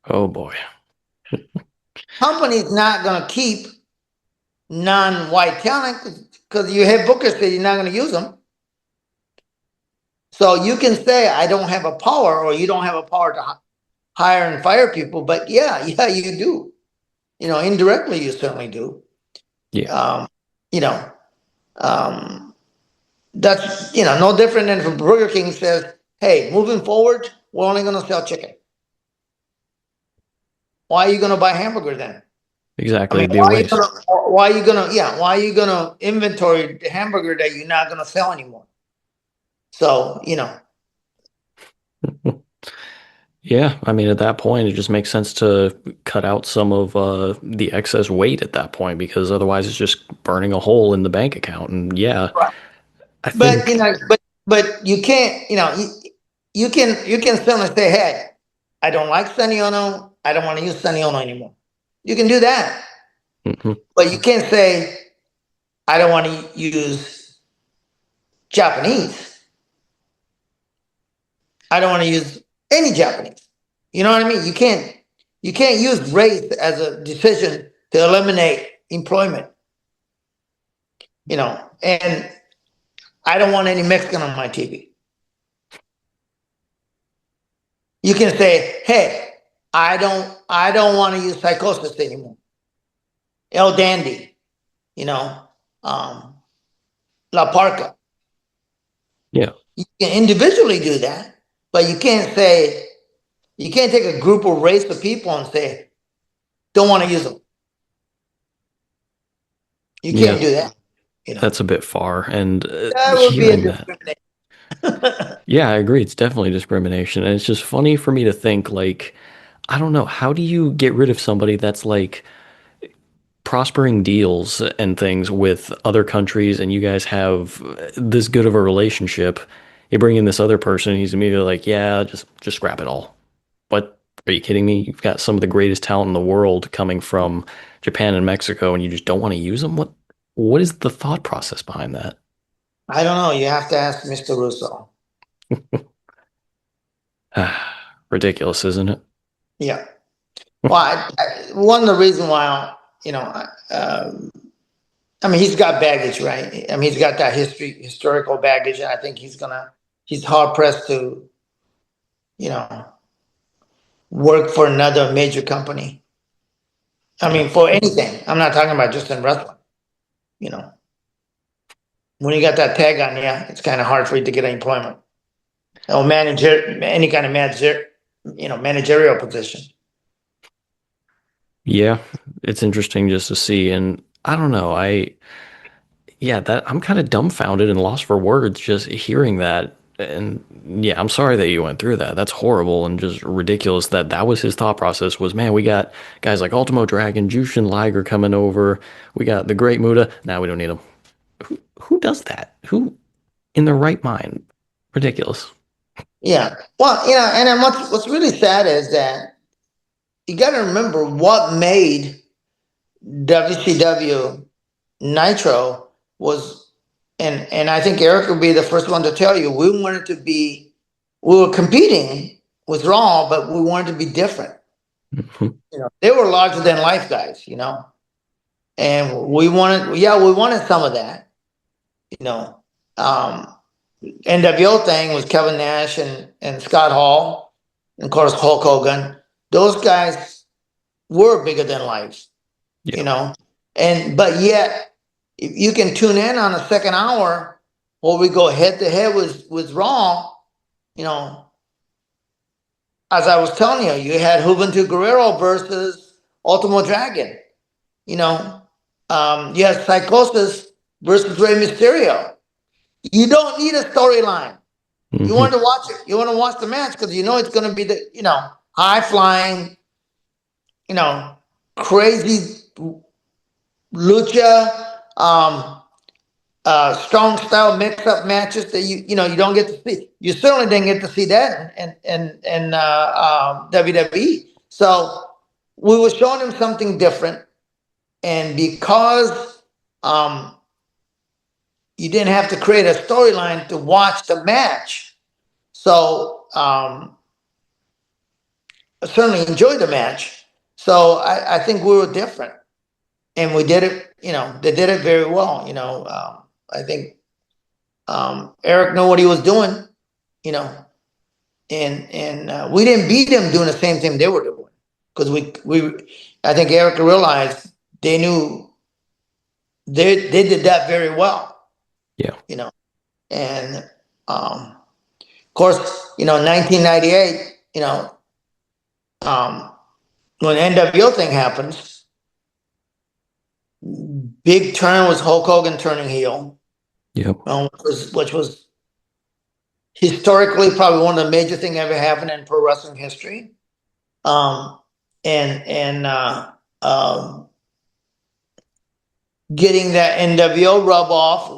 Speaker 1: Oh boy.
Speaker 3: Company's not gonna keep non-white talent because your head booker said you're not gonna use them. So you can say I don't have a power, or you don't have a power to hire and fire people, but yeah, you do. Indirectly, you certainly do.
Speaker 1: Yeah.
Speaker 3: That's no different than if Burger King says, "Hey, moving forward, we're only going to sell chicken." Why are you going to buy hamburger then?
Speaker 1: Exactly.
Speaker 3: I mean, why are you going to inventory the hamburger that you're not going to sell anymore? So
Speaker 1: Yeah, I mean, at that point, it just makes sense to cut out some of the excess weight at that point because otherwise it's just burning a hole in the bank account. And yeah,
Speaker 3: right.
Speaker 1: I think,
Speaker 3: but you can't, you can certainly say, hey, I don't like Sonny Onoo. I don't want to use Sonny Onoo anymore. You can do that.
Speaker 1: Hmm.
Speaker 3: But you can't say, I don't want to use Japanese. I don't want to use any Japanese. You know what I mean? You can't use race as a decision to eliminate employment. And I don't want any Mexican on my TV. You can say, hey, I don't want to use psychosis anymore. El Dandy, La Parca.
Speaker 1: Yeah.
Speaker 3: You can individually do that, but you can't take a group or race of people and say, don't want to use them. You
Speaker 1: Yeah.
Speaker 3: can't do that.
Speaker 1: That's a bit far. And
Speaker 3: That would be a
Speaker 1: hearing that,
Speaker 3: discrimination.
Speaker 1: yeah, I agree. It's definitely discrimination. And it's just funny for me to think, like, I don't know, how do you get rid of somebody that's like prospering deals and things with other countries and you guys have this good of a relationship? You bring in this other person, he's immediately like, yeah, just scrap it all. What? Are you kidding me? You've got some of the greatest talent in the world coming from Japan and Mexico, and you just don't want to use them? What is the thought process behind that?
Speaker 3: I don't know. You have to ask Mr. Russo.
Speaker 1: Ridiculous, isn't it?
Speaker 3: Yeah. Well, one of the reasons why, I mean, he's got baggage, right? I mean, he's got that historical baggage, and I think he's hard pressed to, you know, work for another major company. I mean, for anything. I'm not talking about just in wrestling. When you got that tag on you, it's kind of hard for you to get employment or any kind of managerial position.
Speaker 1: Yeah, it's interesting just to see. And I don't know, yeah, that I'm kind of dumbfounded and lost for words just hearing that. And yeah, I'm sorry that you went through that. That's horrible and just ridiculous that that was his thought process was, man, we got guys like Ultimo Dragon, Jushin Liger coming over. We got the Great Muta. Now we don't need them. Who does that? Who in their right mind? Ridiculous.
Speaker 3: Yeah. Well, and then what's really sad is that you got to remember what made WCW Nitro was, and I think Eric would be the first one to tell you, we were competing with Raw, but we wanted to be different. They were larger than life guys, and we wanted some of that, NWO thing was Kevin Nash and Scott Hall, and of course Hulk Hogan. Those guys were bigger than life, but yet if you can tune in on the second hour where we go head to head with Raw, as I was telling you, you had Juventud Guerrero versus Ultimo Dragon. You had Psychosis versus Rey Mysterio. You don't need a storyline. You want to watch it. You want to watch the match because it's going to be the high flying, crazy lucha, strong style mix up matches that you don't get to see. You certainly didn't get to see that in WWE. So we were showing him something different, and because you didn't have to create a storyline to watch the match, so I certainly enjoyed the match. So I think we were different, and we did it. They did it very well. I think Eric knew what he was doing, and we didn't beat them doing the same thing they were doing because I think Eric realized they knew they did that very well.
Speaker 1: Yeah.
Speaker 3: And of course, 1998, when the NWO thing happens, big turn was Hulk Hogan turning heel.
Speaker 1: Yep.
Speaker 3: Which was historically probably one of the major things ever happened in pro wrestling history. Getting that NWO rub off,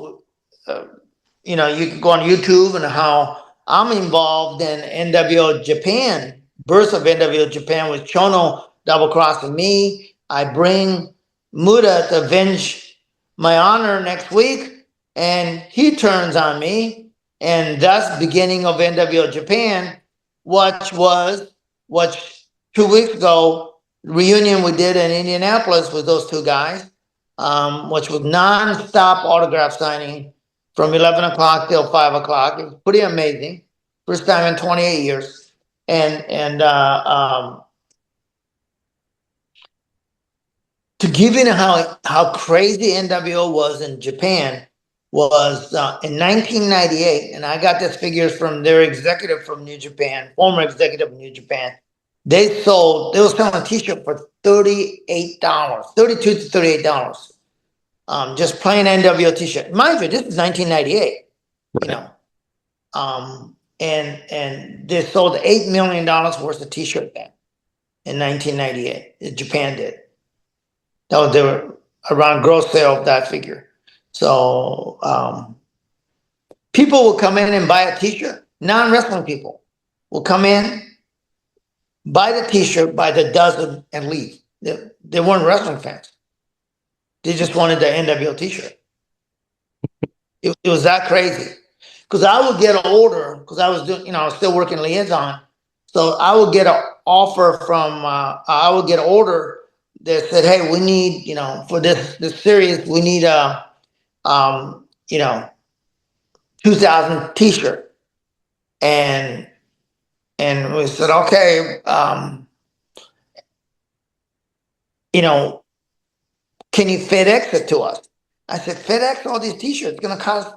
Speaker 3: you can go on YouTube and how I'm involved in NWO Japan, birth of NWO Japan with Chono double crossing me. I bring Muda to avenge my honor next week, and he turns on me, and that's beginning of NWO Japan, which 2 weeks ago reunion we did in Indianapolis with those two guys, which was non-stop autograph signing from 11 o'clock till 5 o'clock. It was pretty amazing. First time in 28 years. To give you how crazy NWO was in Japan was in 1998, and I got this figures from their executive from New Japan, former executive of New Japan. They were selling a t-shirt for $38, $32 to $38. Just plain NWO t-shirt. Mind you, this is 1998, you know. And they sold $8 million worth of t-shirt then in 1998. Japan did. They were around gross sale of that figure. So people will come in and buy a t-shirt. Non-wrestling people will come in, buy the t-shirt by the dozen and leave. They weren't wrestling fans. They just wanted the NWO t-shirt. It was that crazy. Because I would get an order, because I was doing, I was still working liaison. So I would get an offer from, I would get an order that said, hey, we need, for this series, we need a, 2,000 t-shirt. And we said, okay, can you FedEx it to us? I said, FedEx all these t-shirts, it's going to cost,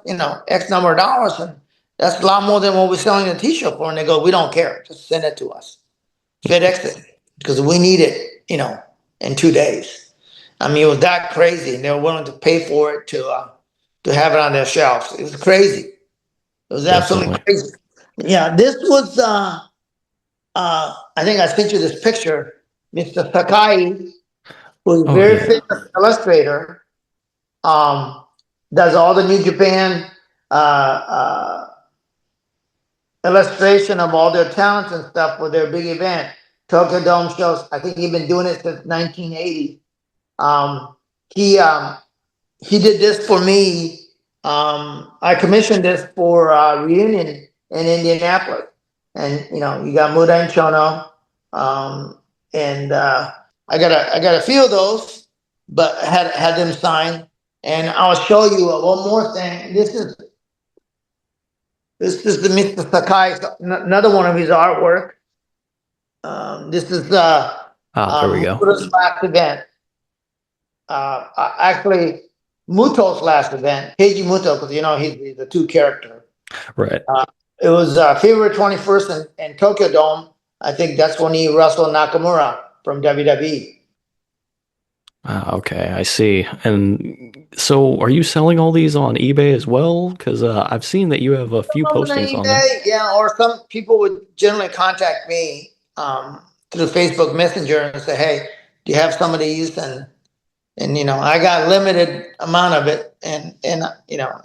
Speaker 3: X number of dollars. And that's a lot more than what we're selling the t-shirt for. And they go, we don't care. Just send it to us. FedEx it, because we need it, in 2 days. I mean, it was that crazy. And they were willing to pay for it to have it on their shelves. It was crazy. It was absolutely crazy. Yeah, this was, I think I sent you this picture. Mr. Sakai, who's a very famous illustrator, does all the New Japan illustration of all their talents and stuff for their big event, Tokyo Dome shows. I think he's been doing it since 1980. He did this for me. I commissioned this for a reunion in Indianapolis, and you got Muda and Chono, and I got a few of those, but had them signed. And I'll show you one more thing. This is the Mr. Sakai, another one of his artwork. This is there we go. Muto's last event. Actually, Muto's last event, Keiji Muto, because he's a two character.
Speaker 1: Right.
Speaker 3: It was February 21st in Tokyo Dome. I think that's when he wrestled Nakamura from WWE.
Speaker 1: Okay, I see. And so are you selling all these on eBay as well? Because I've seen that you have a few postings on them.
Speaker 3: Yeah, or some people would generally contact me through Facebook Messenger and say, hey, do you have some of these? And I got limited amount of it. And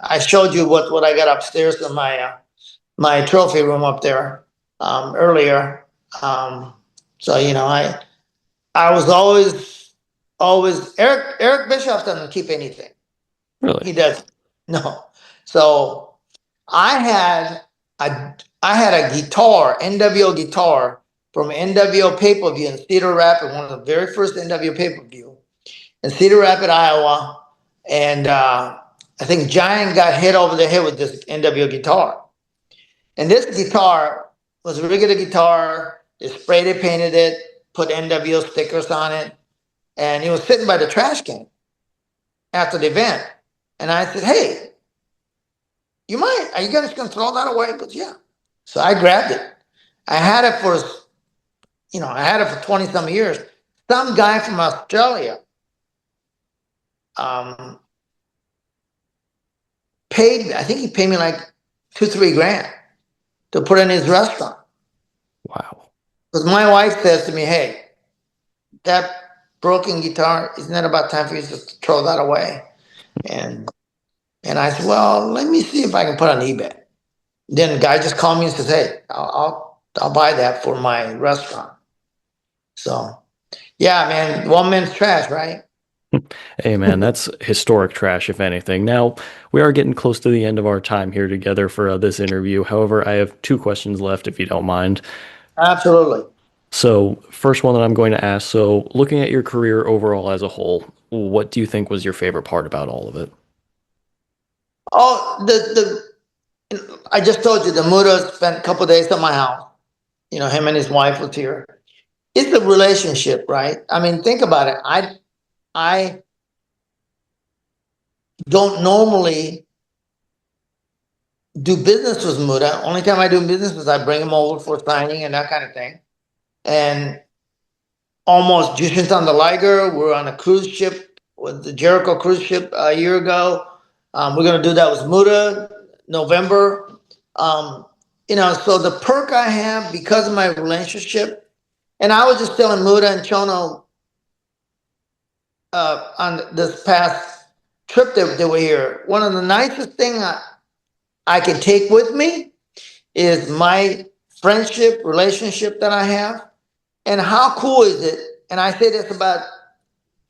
Speaker 3: I showed you what I got upstairs in my trophy room up there earlier. So, I was always Eric Bischoff doesn't keep anything.
Speaker 1: Really?
Speaker 3: He doesn't. No. So I had a guitar, NWO guitar from NWO pay-per-view in Cedar Rapids, one of the very first NWO pay-per-view in Cedar Rapids, Iowa. And I think Giant got hit over the head with this NWO guitar. And this guitar was a regular guitar. They sprayed it, painted it, put NWO stickers on it. And he was sitting by the trash can after the event. And I said, hey, are you guys going to throw that away? He goes, yeah. So I grabbed it. I had it for 20 some years. Some guy from Australia paid me, I think he paid me like $2-3 grand to put in his restaurant.
Speaker 1: Wow.
Speaker 3: Because my wife says to me, hey, that broken guitar, isn't that about time for you to throw that away? And I said, well, let me see if I can put it on eBay. Then the guy just called me and says, hey, I'll buy that for my restaurant. So yeah, man, one man's trash, right?
Speaker 1: Hey man, that's historic trash, if anything. Now, we are getting close to the end of our time here together for this interview. However, I have two questions left, if you don't mind.
Speaker 3: Absolutely.
Speaker 1: So, first one that I'm going to ask, so looking at your career overall as a whole, what do you think was your favorite part about all of it?
Speaker 3: Oh, I just told you the Muda spent a couple of days at my house. Him and his wife was here. It's the relationship, right? I mean, think about it. I don't normally do business with Muda. Only time I do business is I bring him over for signing and that kind of thing. And almost just on the Liger, we're on a cruise ship with the Jericho cruise ship a year ago. We're going to do that with Muda November. Um, so the perk I have because of my relationship, and I was just telling Muda and Chono on this past trip that they were here. One of the nicest thing I can take with me is my friendship, relationship that I have. And how cool is it? And I say this about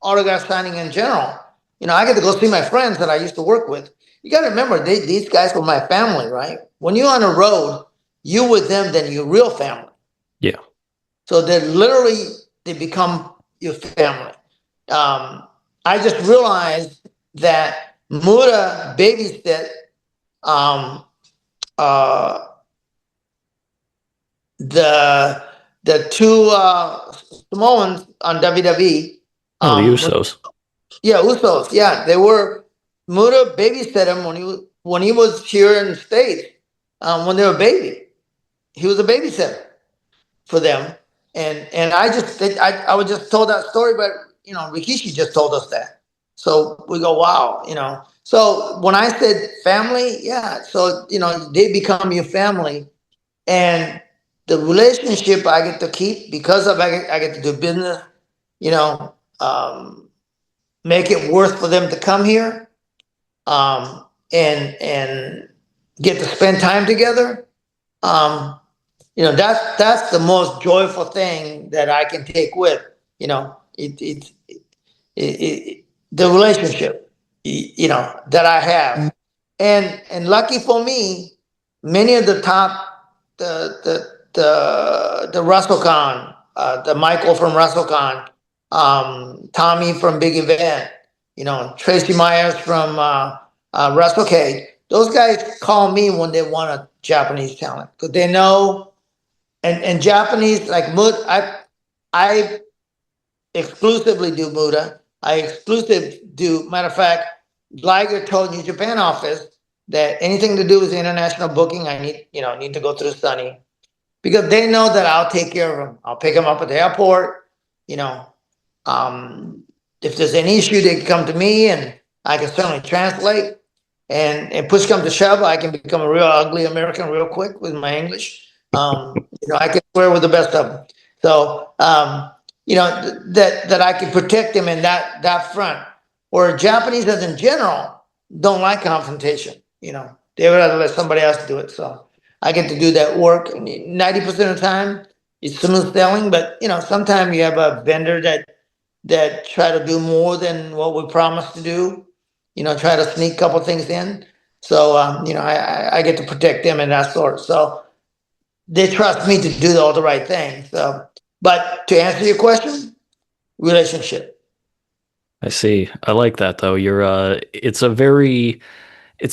Speaker 3: autograph signing in general. I get to go see my friends that I used to work with. You got to remember, these guys were my family, right? When you're on the road, you with them, then your real family.
Speaker 1: Yeah.
Speaker 3: So they become your family. I just realized that Muda babysat um, uh, the two Samoans on WWE.
Speaker 1: Oh, the Usos.
Speaker 3: Yeah, Usos. Yeah, they were. Muda babysat him when he was here in the States. When they were a baby, he was a babysitter for them. And I was just told that story, but Rikishi just told us that. So we go, wow. So when I said family, yeah. So they become your family, and the relationship I get to keep because of I get to do business. You know, make it worth for them to come here, and get to spend time together. Um, that's the most joyful thing that I can take with. The relationship, that I have, and lucky for me, many of the top, the WrestleCon, the Michael from WrestleCon, Tommy from Big Event, Tracy Myers from WrestleCade. Those guys call me when they want a Japanese talent because they know, and Japanese like I exclusively do Muda. I exclusively do. Matter of fact, Liger told New Japan office that anything to do with international booking, I need to go through Sonny because they know that I'll take care of them. I'll pick them up at the airport. You know, if there's any issue, they can come to me, and I can certainly translate. And push come to shove, I can become a real ugly American real quick with my English. I can swear with the best of them. So that I can protect them in that front. Where Japanese, as in general, don't like confrontation. They would rather let somebody else do it. So I get to do that work. 90% of the time, it's smooth sailing. But sometimes you have a vendor that try to do more than what we promised to do. Try to sneak a couple things in. So I get to protect them and that sort. So they trust me to do all the right things. So, but to answer your question, relationship.
Speaker 1: I see. I like that though. It's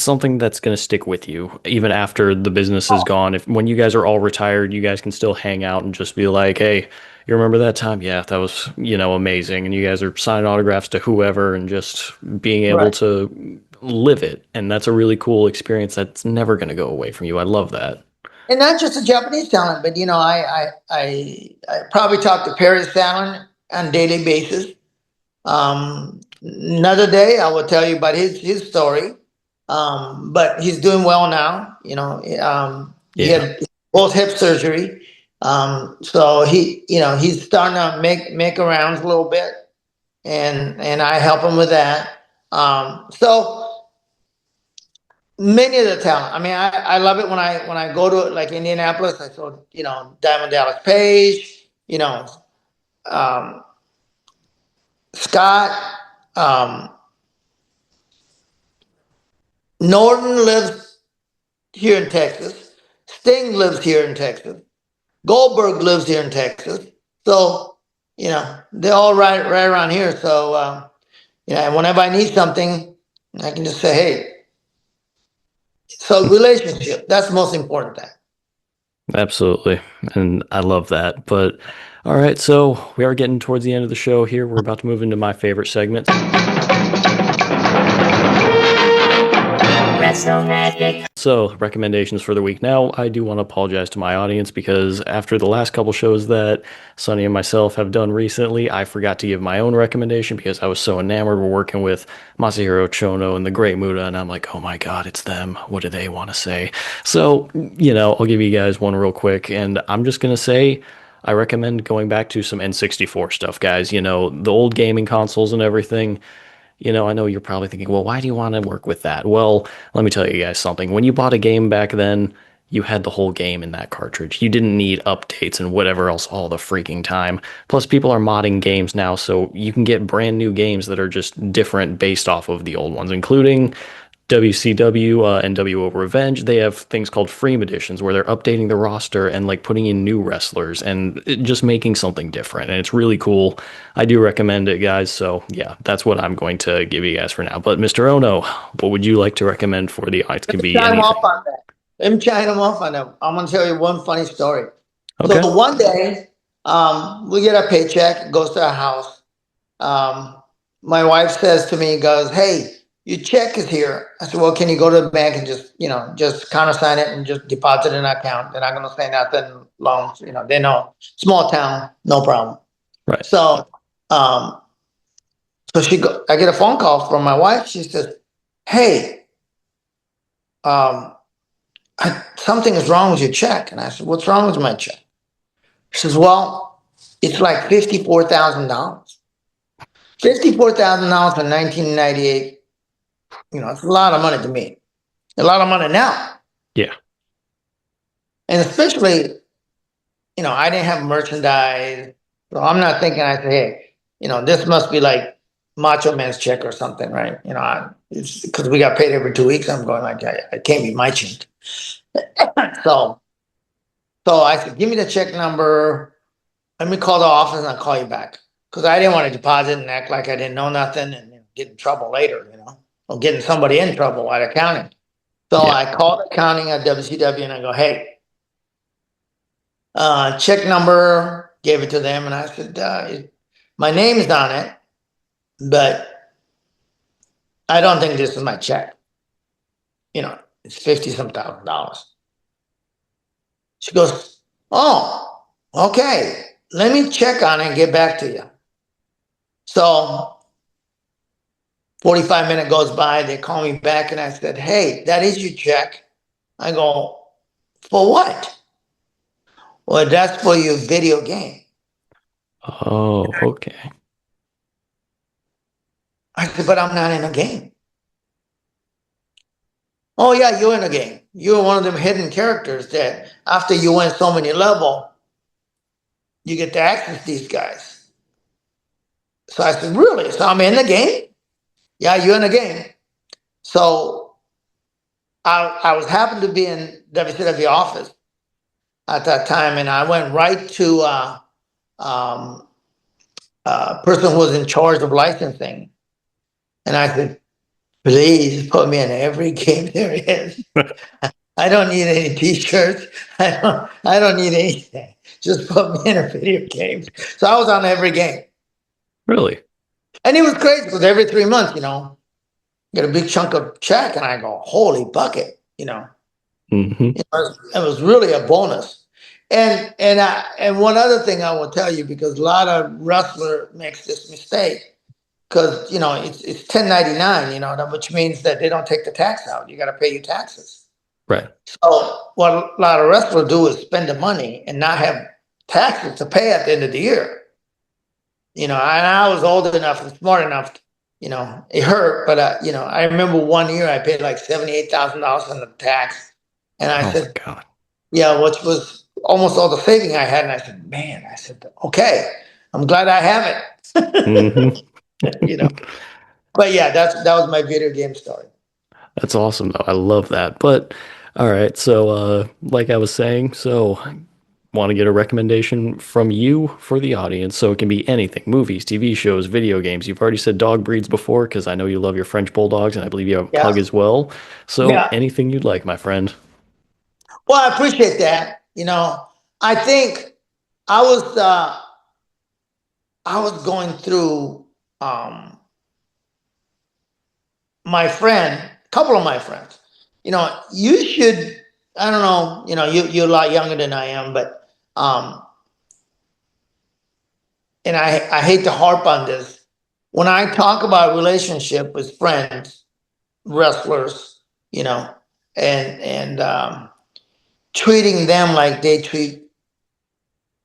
Speaker 1: something that's going to stick with you even after the business is gone. If when you guys are all retired, you guys can still hang out and just be like, "Hey, you remember that time? Yeah, that was, amazing." And you guys are signing autographs to whoever and just being able
Speaker 3: Right.
Speaker 1: to live it. And that's a really cool experience that's never going to go away from you. I love that.
Speaker 3: And not just a Japanese talent, but I probably talk to Paris talent on a daily basis. Another day I will tell you about his story. But he's doing well now. He
Speaker 1: Yeah.
Speaker 3: had both hip surgery. So he's starting to make rounds a little bit, and I help him with that. So many of the talent. I mean, I love it when I go to like Indianapolis. I saw Diamond Dallas Page. Um, Scott. Norton lives here in Texas. Sting lives here in Texas. Goldberg lives here in Texas. So, they're all right around here. So, and whenever I need something, I can just say, hey. So relationship, that's the most important thing.
Speaker 1: Absolutely. And I love that. But all right, so we are getting towards the end of the show here. We're about to move into my favorite segment.
Speaker 2: Wrestle Magic.
Speaker 1: So, recommendations for the week. Now, I do want to apologize to my audience because after the last couple shows that Sonny and myself have done recently, I forgot to give my own recommendation because I was so enamored. We're working with Masahiro Chono and the Great Muta, and I'm like, oh my God, it's them. What do they want to say? So, I'll give you guys one real quick, and I'm just going to say, I recommend going back to some N64 stuff, guys. The old gaming consoles and everything. I know you're probably thinking, well, why do you want to work with that? Well, let me tell you guys something. When you bought a game back then, you had the whole game in that cartridge. You didn't need updates and whatever else all the freaking time. Plus, people are modding games now, so you can get brand new games that are just different based off of the old ones, including WCW and NWO Revenge. They have things called Freem editions where they're updating the roster and like putting in new wrestlers and just making something different. And it's really cool. I do recommend it, guys. So yeah, that's what I'm going to give you guys for now. But Mr. Ono, what would you like to recommend for the audience? Could be
Speaker 3: Chime
Speaker 1: anything.
Speaker 3: off on that. Let me chime them off on that. I'm gonna tell you one funny story.
Speaker 1: Okay.
Speaker 3: So one day, we get a paycheck, it goes to our house. My wife says to me, goes, "Hey, your check is here." I said, "Well, can you go to the bank and just countersign it and just deposit it in our account? They're not gonna say nothing, loans, they know, small town, no problem."
Speaker 1: Right.
Speaker 3: So, I get a phone call from my wife. She says, "Hey, something is wrong with your check." And I said, "What's wrong with my check?" She says, "Well, it's like $54,000. $54,000 in 1998. It's a lot of money to me. A lot of money now.
Speaker 1: Yeah.
Speaker 3: And especially, I didn't have merchandise. So I'm not thinking, I say, hey, this must be like Macho Man's check or something, right? It's because we got paid every 2 weeks. I'm going like, it can't be my check." So I said, "Give me the check number. Let me call the office and I'll call you back." Because I didn't want to deposit and act like I didn't know nothing and get in trouble later, or getting somebody in trouble at accounting. So
Speaker 1: Yeah.
Speaker 3: I called accounting at WCW and I go, "Hey, check number," gave it to them. And I said, "My name's on it, but I don't think this is my check. It's 50 some thousand dollars." She goes, "Oh, okay. Let me check on it and get back to you." So 45 minutes goes by, they call me back and I said, "Hey, that is your check." I go, "For what?" "Well, that's for your video game."
Speaker 1: Oh, okay.
Speaker 3: I said, "But I'm not in a game." "Oh yeah, you're in a game. You're one of them hidden characters that after you win so many level, you get to access these guys." So I said, "Really? So I'm in the game?" "Yeah, you're in the game." So I was happened to be in WCW office at that time, and I went right to person who was in charge of licensing, and I said, "Please put me in every game there is. I don't need any T-shirts. I don't need anything. Just put me in a video game." So I was on every game,
Speaker 1: Really?
Speaker 3: and it was crazy because every 3 months, get a big chunk of check, and I go, "Holy bucket!"
Speaker 1: Mm-hmm.
Speaker 3: It was really a bonus. And one other thing I will tell you, because a lot of wrestler makes this mistake, because it's 1099, which means that they don't take the tax out. You got to pay your taxes.
Speaker 1: Right.
Speaker 3: So what a lot of wrestlers do is spend the money and not have taxes to pay at the end of the year. And I was old enough and smart enough. It hurt, but I remember one year I paid like $78,000 in the tax, and I
Speaker 1: Oh
Speaker 3: said,
Speaker 1: my God.
Speaker 3: yeah, which was almost all the saving I had. And I said, "Man," I said, "okay, I'm glad I have it."
Speaker 1: Mm-hmm.
Speaker 3: you know. But yeah, that was my video game story.
Speaker 1: That's awesome, though. I love that. But all right, so like I was saying, so want to get a recommendation from you for the audience. So it can be anything, movies, TV shows, video games. You've already said dog breeds before because I know you love your French bulldogs, and I believe you have a
Speaker 3: Yeah.
Speaker 1: pug as well. So
Speaker 3: Yeah.
Speaker 1: anything you'd like, my friend.
Speaker 3: Well, I appreciate that. I think I was uh, I was going through um, a couple of my friends. You should. I don't know. You're a lot younger than I am, but and I hate to harp on this. When I talk about relationship with friends, wrestlers, and treating them like they treat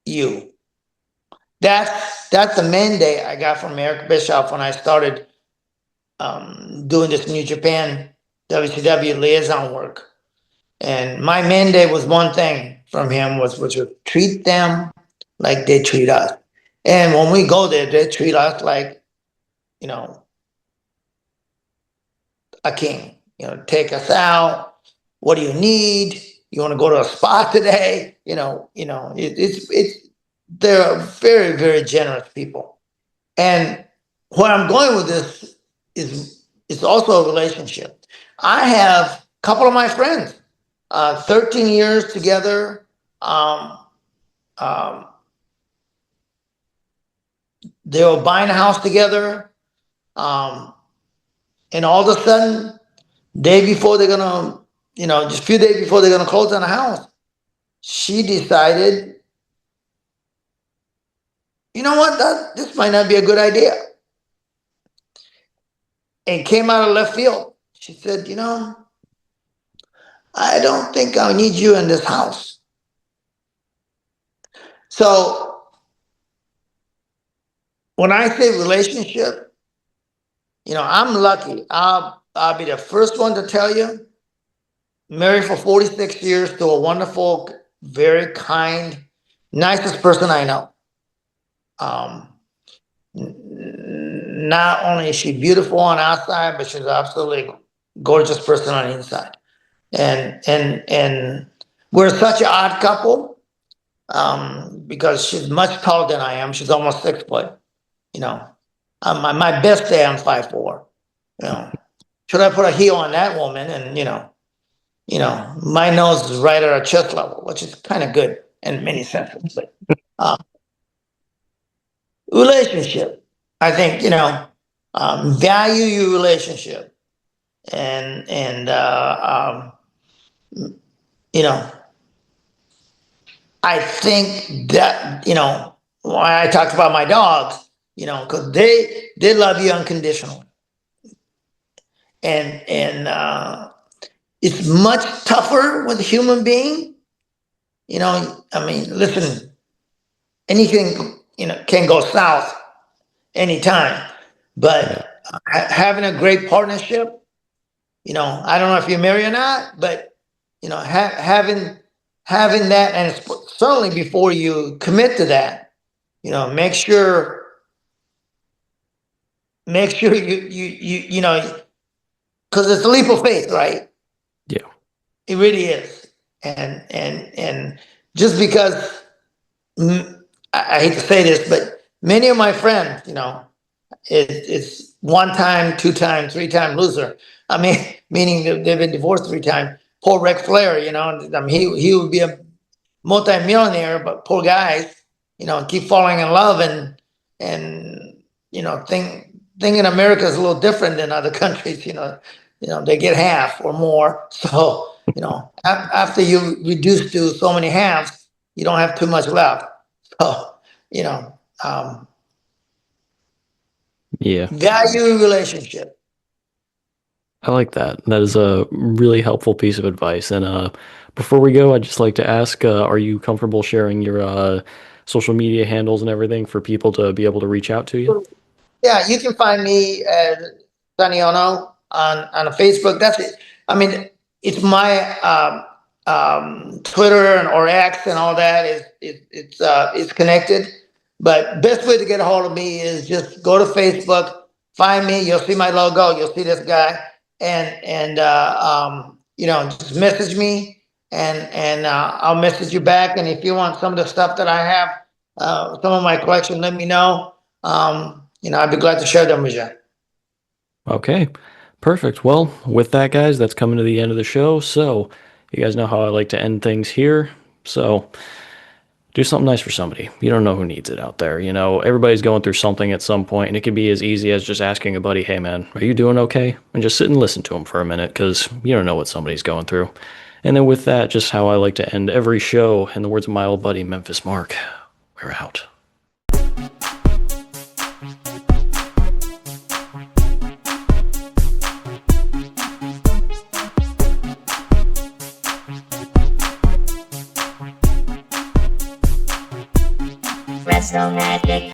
Speaker 3: you. That's the mandate I got from Eric Bischoff when I started doing this New Japan WCW liaison work. And my mandate was one thing from him which was treat them like they treat us. And when we go there, they treat us like, you know, a king. Take us out. What do you need? You want to go to a spa today? It's they're very, very generous people. And where I'm going with this is it's also a relationship. I have a couple of my friends, 13 years together. Um, they were buying a house together. And all of a sudden, day before they're gonna, just a few days before they're gonna close on a house, she decided, you know what, this might not be a good idea. And came out of left field. She said, I don't think I need you in this house. So when I say relationship, I'm lucky. I'll be the first one to tell you, married for 46 years to a wonderful, very kind, nicest person I know. Not only is she beautiful on the outside, but she's absolutely gorgeous person on the inside. And we're such an odd couple because she's much taller than I am. She's almost 6 foot. My best day I'm 5'4". Should I put a heel on that woman? And my nose is right at her chest level, which is kind of good in many senses. But relationship, I think value your relationship, and I think that why I talked about my dogs, because they love you unconditionally, and it's much tougher with a human being. I mean, listen, anything can go south anytime, but having a great partnership, I don't know if you're married or not, but having that, and certainly before you commit to that, make sure you because it's a leap of faith, right?
Speaker 1: Yeah.
Speaker 3: It really is. And just because I hate to say this, but many of my friends, it's one time, two time, three time loser. I mean, meaning they've been divorced 3 times. Poor Ric Flair, I mean, he would be a multi-millionaire, but poor guys, keep falling in love and thinking America is a little different than other countries. They get half or more. So after you reduce to so many halves, you don't have too much left. So
Speaker 1: Yeah.
Speaker 3: value relationship.
Speaker 1: I like that. That is a really helpful piece of advice. And before we go, I'd just like to ask, are you comfortable sharing your social media handles and everything for people to be able to reach out to you?
Speaker 3: Yeah, you can find me at Sonny Onoo on Facebook. That's it. I mean, it's my Twitter or X and all that is connected. But best way to get a hold of me is just go to Facebook, find me. You'll see my logo. You'll see this guy, and just message me, and I'll message you back. And if you want some of the stuff that I have, some of my collection, let me know. I'd be glad to share them with you.
Speaker 1: Okay, perfect. Well, with that, guys, that's coming to the end of the show. So, you guys know how I like to end things here. So, do something nice for somebody. You don't know who needs it out there. Everybody's going through something at some point, and it can be as easy as just asking a buddy, hey, man, are you doing okay? And just sit and listen to them for a minute, because you don't know what somebody's going through. And then with that, just how I like to end every show, in the words of my old buddy, Memphis Mark, we're out.
Speaker 4: Wrestle Magic.